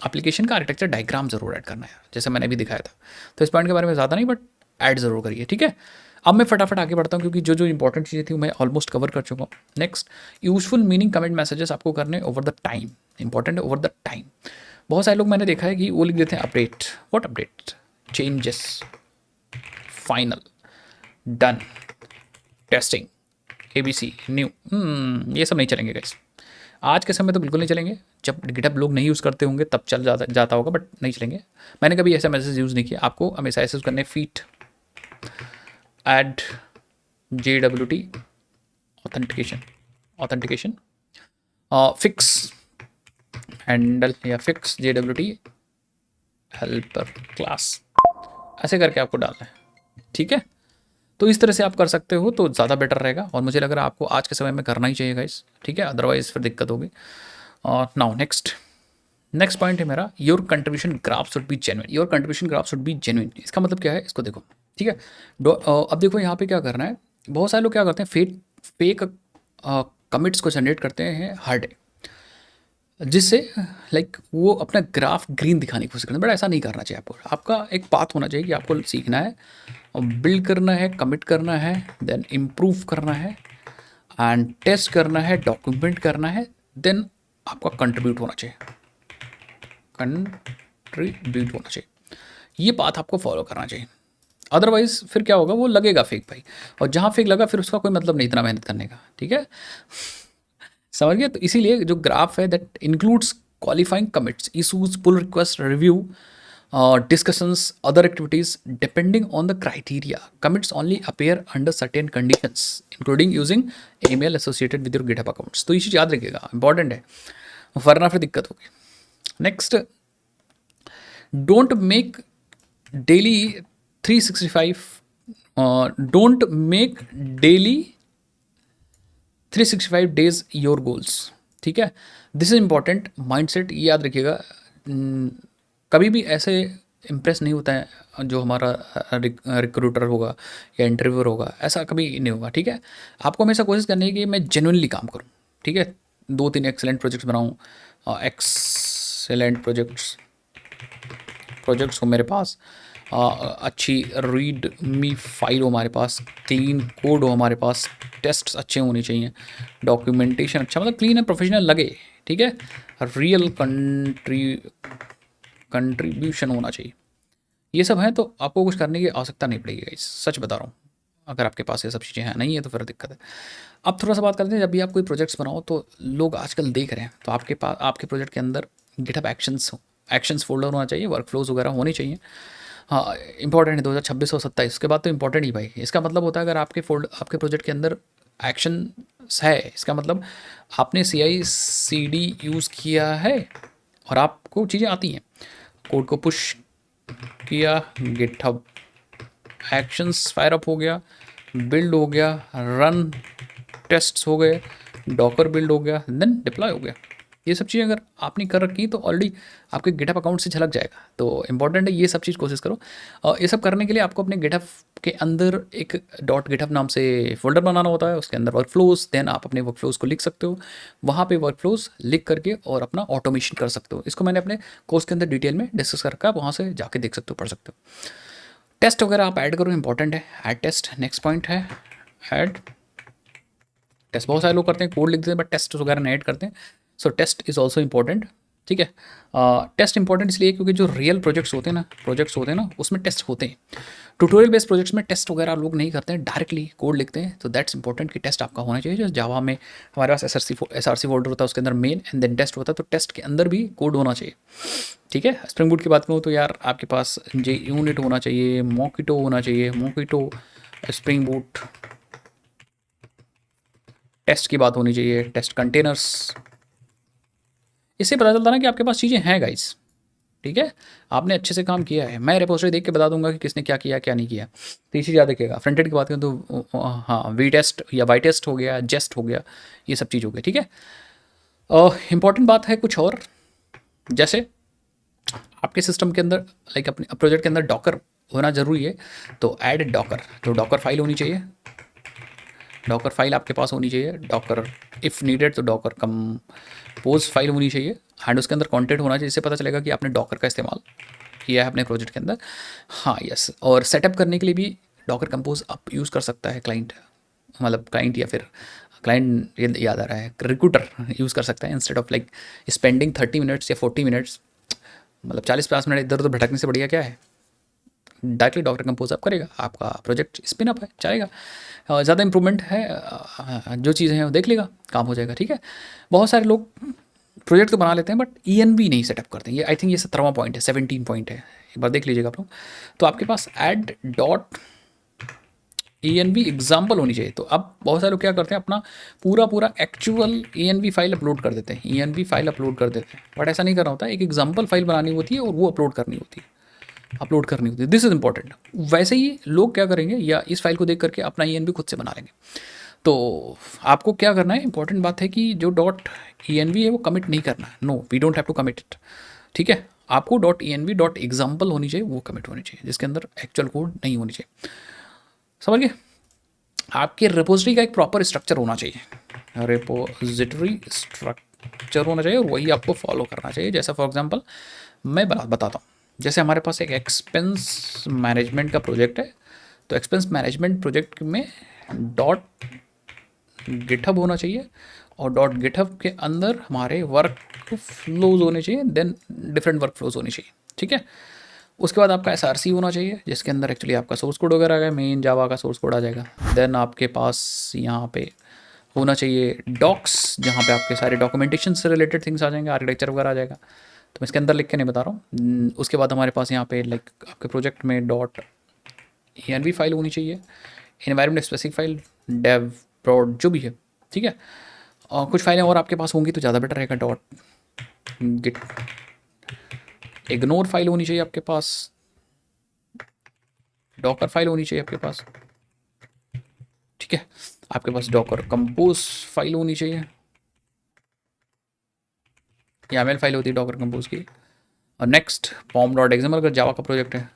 एप्लीकेशन का आर्किटेक्चर डायग्राम ज़रूर ऐड करना है, जैसे मैंने भी दिखाया था। तो इस पॉइंट के बारे में ज़्यादा नहीं, बट ऐड ज़रूर करिए। ठीक है, अब मैं फटाफट आगे बढ़ता हूँ, क्योंकि जो जो इंपॉर्टेंट चीज़ें थी मैं ऑलमोस्ट कवर कर चुका हूँ। Next, useful meaning comment messages आपको करने ओवर द टाइम, इंपॉर्टेंट है, ओवर द टाइम। बहुत सारे लोग मैंने देखा है कि वो लिख देते हैं update, what update, changes, final, done, testing, ABC, new. ये सब नहीं चलेंगे गाइस, आज के समय तो बिल्कुल नहीं चलेंगे। जब गिटहब लोग नहीं यूज़ करते होंगे तब चल जाता होगा, बट नहीं चलेंगे। मैंने कभी ऐसा मैसेज यूज़ नहीं किया। आपको हमेशा ऐसे यूज़ करने, feet add JWT authentication fix handle या फिक्स JWT हेल्पर क्लास, ऐसे करके आपको डालना है। ठीक है, तो इस तरह से आप कर सकते हो तो ज़्यादा बेटर रहेगा, और मुझे लग रहा है आपको आज के समय में करना ही चाहिए गाइस। ठीक है, अदरवाइज फिर दिक्कत होगी। और नाउ नेक्स्ट पॉइंट है मेरा, your contribution graph should be genuine. Your contribution graph should be genuine, इसका मतलब क्या है, इसको देखो। ठीक है, अब देखो यहाँ पे क्या करना है। बहुत सारे लोग क्या करते हैं, फेक कमिट्स को जनरेट करते हैं हर डे। जिससे लाइक वो अपना ग्राफ ग्रीन दिखाने की कोशिश करते हैं, बट ऐसा नहीं करना चाहिए आपको। आपका एक पाथ होना चाहिए कि आपको सीखना है और बिल्ड करना है, कमिट करना है, देन इम्प्रूव करना है एंड टेस्ट करना है, डॉक्यूमेंट करना है, देन आपका कंट्रीब्यूट होना चाहिए, कंट्रीब्यूट होना चाहिए। ये पाथ आपको फॉलो करना चाहिए। अदरवाइज फिर क्या होगा, वो लगेगा फेक भाई, और जहाँ फेक लगा फिर उसका कोई मतलब नहीं इतना मेहनत करने का, ठीक है, समझ गए। तो इसीलिए जो ग्राफ है that includes qualifying commits, issues, pull request, review, discussions, other activities depending on the criteria. Commits only appear under certain conditions, including using email associated with your GitHub accounts. तो ये चीज़ याद रखिएगा, इंपॉर्टेंट है, वरना फिर दिक्कत होगी। Next, don't make daily 365 don't make daily 365 days your goals, ठीक है। दिस इज इंपॉर्टेंट माइंडसेट, ये याद रखिएगा। कभी भी ऐसे इम्प्रेस नहीं होता है जो हमारा रिक्रूटर होगा या इंटरव्यूअर होगा, ऐसा कभी नहीं होगा, ठीक है। आपको हमेशा कोशिश करनी है कि मैं जेन्युइनली काम करूँ, ठीक है, 2-3 एक्सेलेंट प्रोजेक्ट्स बनाऊँ, एक्सेलेंट प्रोजेक्ट्स हो मेरे पास, अच्छी रीड मी फाइल हो हमारे पास, क्लीन कोड हो हमारे पास, टेस्ट्स अच्छे होने चाहिए, डॉक्यूमेंटेशन अच्छा, मतलब क्लीन एंड प्रोफेशनल लगे, ठीक है, रियल कंट्रीब्यूशन होना चाहिए। ये सब है तो आपको कुछ करने की आवश्यकता नहीं पड़ेगी गाइस, सच बता रहा हूँ। अगर आपके पास ये सब चीज़ें हैं नहीं है तो फिर दिक्कत है। अब थोड़ा सा बात करते हैं, जब भी आप कोई प्रोजेक्ट्स बनाओ तो लोग आजकल देख रहे हैं, तो आपके पास आपके प्रोजेक्ट के अंदर गिटहब एक्शंस फोल्डर होना चाहिए, वर्क फ्लोज वगैरह होनी चाहिए। हाँ, इंपॉर्टेंट है 2026 और 27 उसके बाद तो इंपॉर्टेंट ही भाई। इसका मतलब होता है अगर आपके प्रोजेक्ट के अंदर एक्शन है, इसका मतलब आपने CI/CD यूज़ किया है और आपको चीज़ें आती हैं, कोड को पुश किया, गिटहब एक्शंस फायर अप हो गया, बिल्ड हो गया, रन टेस्ट्स हो गए, डॉकर बिल्ड हो गया, देन डिप्लॉय हो गया। ये सब चीज़ें अगर आपने कर रखी तो ऑलरेडी आपके गिटहब अकाउंट से झलक जाएगा। तो इंपॉर्टेंट है ये सब चीज़ कोशिश करो। और ये सब करने के लिए आपको अपने गिटहब के अंदर एक .github नाम से फोल्डर बनाना होता है, उसके अंदर वर्क फ्लोज, देन आप अपने वर्क फ्लोज को लिख सकते हो वहाँ पे, वर्क फ्लोज लिख करके और अपना ऑटोमेशन कर सकते हो। इसको मैंने अपने कोर्स के अंदर डिटेल में डिस्कस कर रखा है, वहाँ से जाके देख सकते हो, पढ़ सकते हो। टेस्ट वगैरह आप ऐड करो, इंपॉर्टेंट है, ऐड टेस्ट। नेक्स्ट पॉइंट है ऐड टेस्ट। बहुत सारे लोग करते हैं कोड लिखते हैं बट टेस्ट वगैरह नहीं ऐड करते हैं, सो टेस्ट इज़ ऑल्सो इंपॉर्टेंट, ठीक है। टेस्ट इंपॉर्टेंट इसलिए क्योंकि जो रियल प्रोजेक्ट्स होते हैं ना उसमें टेस्ट होते हैं। ट्यूटोरियल बेस्ड प्रोजेक्ट्स में टेस्ट वगैरह लोग नहीं करते हैं, डायरेक्टली कोड लिखते हैं, तो दैट्स इंपॉर्टेंट कि टेस्ट आपका होना चाहिए। जो जावा में हमारे पास SRC फोल्डर होता है, उसके अंदर मेन एंड देन टेस्ट होता है, तो टेस्ट के अंदर भी कोड होना चाहिए, ठीक है। स्प्रिंग बूट की बात करूँ तो यार आपके पास JUnit होना चाहिए, मोकिटो होना चाहिए, मोकिटो, स्प्रिंग बूट, टेस्ट की बात होनी चाहिए, टेस्ट कंटेनर्स। इससे पता चलता ना कि आपके पास चीज़ें हैं गाइस, ठीक है, आपने अच्छे से काम किया है। मैं रिपोजिटरी देख के बता दूंगा कि किसने क्या किया क्या नहीं किया, तो इसी याद रखिएगा। फ्रंट एंड की बात करें तो हाँ, वी टेस्ट या वाई टेस्ट हो गया, जेस्ट हो गया, ये सब चीज़ हो गई, ठीक है। इंपॉर्टेंट बात है कुछ और, जैसे आपके सिस्टम के अंदर लाइक अपने प्रोजेक्ट के अंदर डॉकर होना ज़रूरी है, तो ऐड डॉकर, तो डॉकर फाइल होनी चाहिए, डॉकर फाइल आपके पास होनी चाहिए, डॉकर इफ़ नीडेड तो डॉकर कंपोज फाइल होनी चाहिए, एंड उसके अंदर कंटेंट होना चाहिए, जिससे पता चलेगा कि आपने डॉकर का इस्तेमाल किया है अपने प्रोजेक्ट के अंदर। हाँ यस, और सेटअप करने के लिए भी डॉकर कंपोज आप यूज़ कर सकता है क्लाइंट, मतलब क्लाइंट या फिर क्लाइंट याद आ रहा है, रिक्रूटर यूज़ कर सकता है, instead of like spending 30 minutes या 40 मिनट्स, मतलब 40-50 मिनट इधर उधर भटकने से बढ़िया क्या है, डायरेक्टली डॉक्टर कंपोज आप करेगा, आपका प्रोजेक्ट स्पिन अप है, चलेगा। ज़्यादा इंप्रूवमेंट है, जो चीज़ें हैं वो देख लेगा, काम हो जाएगा, ठीक है। बहुत सारे लोग प्रोजेक्ट तो बना लेते हैं बट ENV नहीं सेटअप करते हैं। ये आई थिंक ये 17वां पॉइंट है, 17 पॉइंट है, एक बार देख लीजिएगा आप लोग। तो आपके पास ऐड डॉट ENV एग्जाम्पल होनी चाहिए। तो अब बहुत सारे लोग क्या करते हैं, अपना पूरा एक्चुअल ENV फाइल अपलोड कर देते हैं, ENV फाइल अपलोड कर देते हैं, बट ऐसा नहीं करना होता, एक एग्जाम्पल फाइल बनानी होती है और वो अपलोड करनी होती है, दिस इज इंपॉर्टेंट। वैसे ही लोग क्या करेंगे, या इस फाइल को देख करके अपना ENV खुद से बना लेंगे। तो आपको क्या करना है, इंपॉर्टेंट बात है कि जो .env है वो कमिट नहीं करना है, no we don't have to commit it, ठीक है। आपको .env .example होनी चाहिए, वो कमिट होनी चाहिए, जिसके अंदर एक्चुअल कोड नहीं होनी चाहिए, समझ गए। आपके रिपोजिटरी का एक प्रॉपर स्ट्रक्चर होना चाहिए, रिपोजिटरी स्ट्रक्चर होना चाहिए और वही आपको फॉलो करना चाहिए। जैसे फॉर एग्जांपल मैं बताता हूँ, जैसे हमारे पास एक एक्सपेंस मैनेजमेंट का प्रोजेक्ट है, तो एक्सपेंस मैनेजमेंट प्रोजेक्ट में डॉट गिटहब होना चाहिए और डॉट गिटहब के अंदर हमारे वर्क फ्लोज होने चाहिए, देन डिफरेंट वर्क फ्लोज होनी चाहिए, ठीक है। उसके बाद आपका एस होना चाहिए जिसके अंदर एक्चुअली आपका सोर्स कोड वगैरह आ गया, मेन जावा का सोर्स कोड आ जाएगा। देन आपके पास यहाँ पे होना चाहिए डॉक्स, जहाँ पे आपके सारे डॉक्यूमेंटेशन से रिलेटेड थिंग्स आ जाएंगे, आर्किटेक्चर वगैरह आ जाएगा, तो मैं इसके अंदर लिख के नहीं बता रहा हूँ। उसके बाद हमारे पास यहाँ पे लाइक आपके प्रोजेक्ट में डॉट env फाइल होनी चाहिए, एनवायरमेंट स्पेसिफिक फाइल, डेव प्रोड जो भी है, ठीक है। और कुछ फाइलें और आपके पास होंगी तो ज़्यादा बेटर रहेगा। डॉट गिट इग्नोर फाइल होनी चाहिए आपके पास, डॉकर फाइल होनी चाहिए आपके पास, ठीक है। आपके पास डॉकर कंपोज फाइल होनी चाहिए, YAML फाइल होती है डॉकर कंपोज की। और नेक्स्ट पॉम डॉट एक्सएमएल अगर जावा का प्रोजेक्ट है,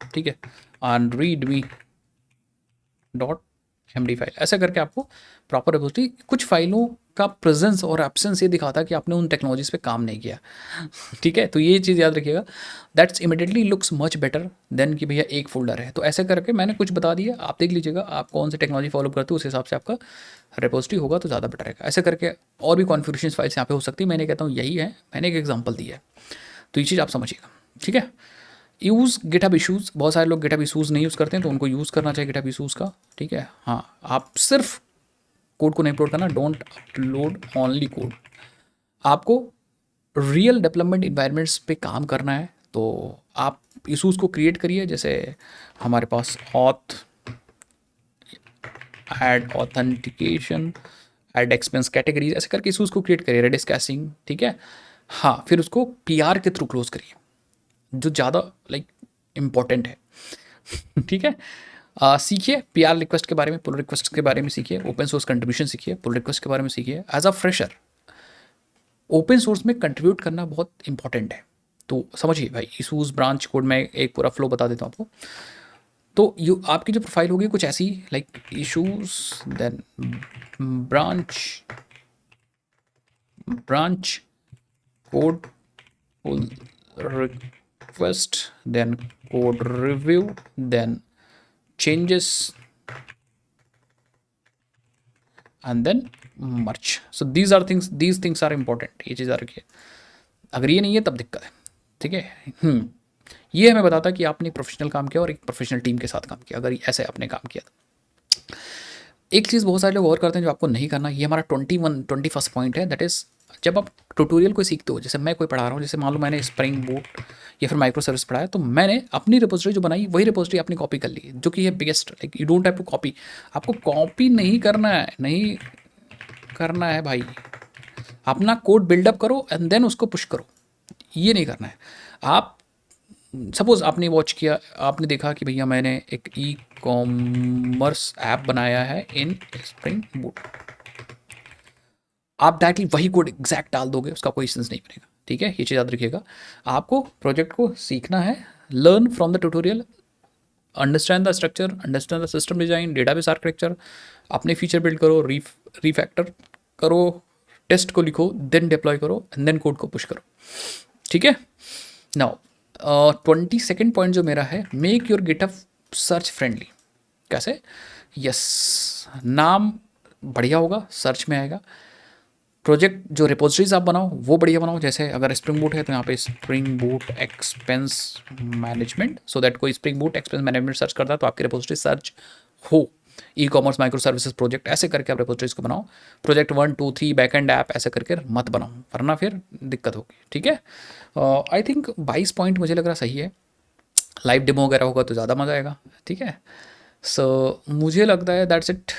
ठीक है। And read me dot MD file, ऐसा करके आपको प्रॉपर रिपोजिटरी, कुछ फाइलों का प्रेजेंस और एब्सेंस ये दिखाता है कि आपने उन टेक्नोलॉजीज पे काम नहीं किया, ठीक है। तो ये चीज़ याद रखिएगा, that's immediately looks much better than कि भैया एक फोल्डर है। तो ऐसे करके मैंने कुछ बता दिया, आप देख लीजिएगा आप कौन सी टेक्नोलॉजी फॉलो करते हो, उस हिसाब से आपका रिपोजिटरी होगा तो ज़्यादा बेटर रहेगा। ऐसे करके और भी कॉन्फ़िगरेशन फाइल्स यहाँ पे हो सकती है, मैंने कहता हूँ यही है, मैंने एक एग्जाम्पल दिया है, तो ये चीज़ आप समझिएगा, ठीक है। यूज़ गिटहब इशूज़, बहुत सारे लोग गिटहब इशूज़ नहीं यूज़ करते हैं, तो उनको यूज़ करना चाहिए गिटहब इशूज़ का, ठीक है। हाँ, आप सिर्फ कोड को नहीं अपलोड करना, डोंट अपलोड ओनली कोड। आपको रियल डेवलपमेंट इन्वायरमेंट्स पे काम करना है, तो आप इशूज़ को क्रिएट करिए। जैसे हमारे पास auth, add authentication, add expense categories, ऐसे करके इशूज़ को क्रिएट करिए, रेडिस कैशिंग, ठीक है। हाँ, फिर उसको PR के थ्रू क्लोज करिए, जो ज़्यादा लाइक इम्पॉर्टेंट है, ठीक है। सीखिए PR रिक्वेस्ट के बारे में, पुल रिक्वेस्ट के बारे में सीखिए, ओपन सोर्स कंट्रीब्यूशन सीखिए, पुल रिक्वेस्ट के बारे में सीखिए। As a fresher open source में कंट्रीब्यूट करना बहुत इंपॉर्टेंट है, तो समझिए भाई। इशूज़ ब्रांच कोड में एक पूरा फ्लो बता देता हूँ आपको। तो यू आपकी जो प्रोफाइल होगी कुछ ऐसी, like issues, then branch code, pull request, then code review, then changes, and then merge. So these things are important, ये चीज़ आ रखी है। अगर ये नहीं है तब दिक्कत है, ठीक है। ये हमें बताता है कि आपने एक प्रोफेशनल काम किया और एक प्रोफेशनल टीम के साथ काम किया, अगर ऐसे आपने काम किया। एक चीज़ बहुत सारे लोग और करते हैं जो आपको नहीं करना, ये हमारा 21st पॉइंट है, दैट इज़ जब आप ट्यूटोरियल को सीखते हो, जैसे मैं कोई पढ़ा रहा हूँ, जैसे मान लो मैंने स्प्रिंग बूट या फिर माइक्रो सर्विस पढ़ाया, तो मैंने अपनी रिपोजिटरी जो बनाई वही रिपोजिटरी आपने कॉपी कर ली, जो कि है biggest, like you don't have to copy. आपको कॉपी नहीं करना है, नहीं करना है भाई। अपना कोड बिल्डअप करो एंड देन उसको पुश करो, ये नहीं करना है। आप सपोज आपने वॉच किया, आपने देखा कि भैया मैंने एक ई-कॉमर्स ऐप बनाया है इन स्प्रिंग बूट, आप डायरेक्टली वही कोड एग्जैक्ट डाल दोगे, उसका कोई सेंस नहीं बनेगा, ठीक है। ये चीज़ याद रखिएगा। आपको प्रोजेक्ट को सीखना है, learn from the tutorial, understand the structure, understand the system design, database architecture, अपने फीचर बिल्ड करो, रीफैक्टर करो, टेस्ट को लिखो, देन डिप्लॉय करो एंड देन कोड को पुश करो, ठीक है। नाउ 22nd पॉइंट जो मेरा है, make your GitHub search friendly. कैसे? यस, नाम बढ़िया होगा, सर्च में आएगा। प्रोजेक्ट जो रिपोजिटरीज आप बनाओ वो बढ़िया बनाओ, जैसे अगर स्प्रिंग बूट है तो यहाँ पे Spring Boot expense management, so that कोई Spring Boot expense management search करता है तो आपकी रिपोजिटरी सर्च हो। ई-कॉमर्स माइक्रो सर्विसेज प्रोजेक्ट, ऐसे करके आप रिपोजिटरीज को बनाओ। प्रोजेक्ट 1 2 3 बैकएंड ऐप, ऐसे करके मत बनाओ, वरना फिर दिक्कत होगी, ठीक है। आई थिंक 22 पॉइंट मुझे लग रहा सही है। लाइव डेमो वगैरह होगा तो ज़्यादा मज़ा आएगा, ठीक है। सो मुझे लगता है दैट्स इट।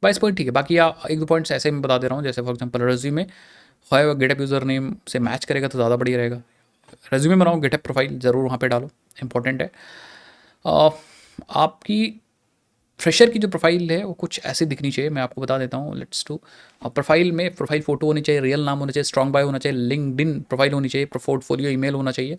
22 पॉइंट ठीक है। बाकी एक दो पॉइंट्स ऐसे मैं बता दे रहा हूँ, जैसे फॉर एग्जांपल रेज्यूमे है गिटहब यूज़र नेम से मैच करेगा तो ज़्यादा बढ़िया रहेगा। रेज्यूमे बनाओ, गिटहब प्रोफाइल ज़रूर वहाँ पे डालो, इंपॉर्टेंट है। आपकी फ्रेशर की जो प्रोफाइल है वो कुछ ऐसी दिखनी चाहिए, मैं आपको बता देता हूँ। Let's do. प्रोफाइल में प्रोफाइल फोटो होनी चाहिए, रियल नाम होना चाहिए, स्ट्रॉन्ग बायो होना चाहिए, लिंक्डइन प्रोफाइल होनी चाहिए, पोर्टफोलियो ईमेल होना चाहिए।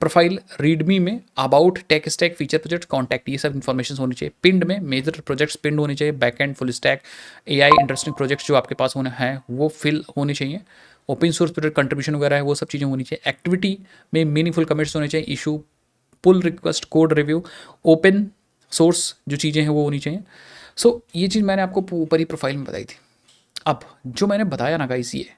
प्रोफाइल रीडमी में about, tech stack, feature project, contact, ये सब इन्फॉर्मेशन होनी चाहिए। पिंड में मेजर प्रोजेक्ट्स पिंड होने चाहिए, back and, full stack, AI interesting projects जो आपके पास होने हैं वो फिल होने चाहिए। ओपन सोर्स प्रोजेक्ट कंट्रीब्यूशन वगैरह है वो सब चीज़ें होनी चाहिए। एक्टिविटी में मीनिंगफुल कमेंट्स होने चाहिए, issue, pull request, code review, open source जो चीज़ें हैं वो होनी चाहिए। सो ये चीज़ मैंने आपको ऊपर ही प्रोफाइल में बताई थी। अब जो मैंने बताया ना गाइस, ये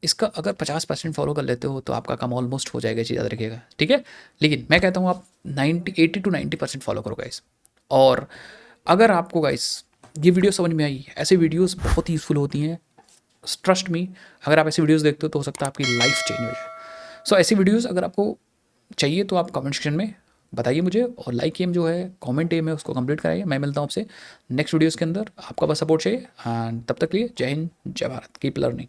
इसका अगर 50% फॉलो कर लेते हो तो आपका काम ऑलमोस्ट हो जाएगा, चीज़ याद रखिएगा, ठीक है। लेकिन मैं कहता हूँ आप 80 to 90% फॉलो करो गाइस। और अगर आपको गाइस ये वीडियो समझ में आई, ऐसे वीडियोस बहुत यूज़फुल होती हैं, ट्रस्ट मी। अगर आप ऐसी वीडियोस देखते हो तो हो सकता है आपकी लाइफ चेंज हो जाए। सो ऐसी वीडियोस अगर आपको चाहिए तो आप कमेंट सेक्शन में बताइए मुझे, और लाइक एम जो है, कमेंट एम है, उसको कंप्लीट कराइए। मैं मिलता हूँ आपसे नेक्स्ट वीडियोस के अंदर। आपका बस सपोर्ट चाहिए, एंड तब तक के लिए जय हिंद, जय भारत, कीप लर्निंग।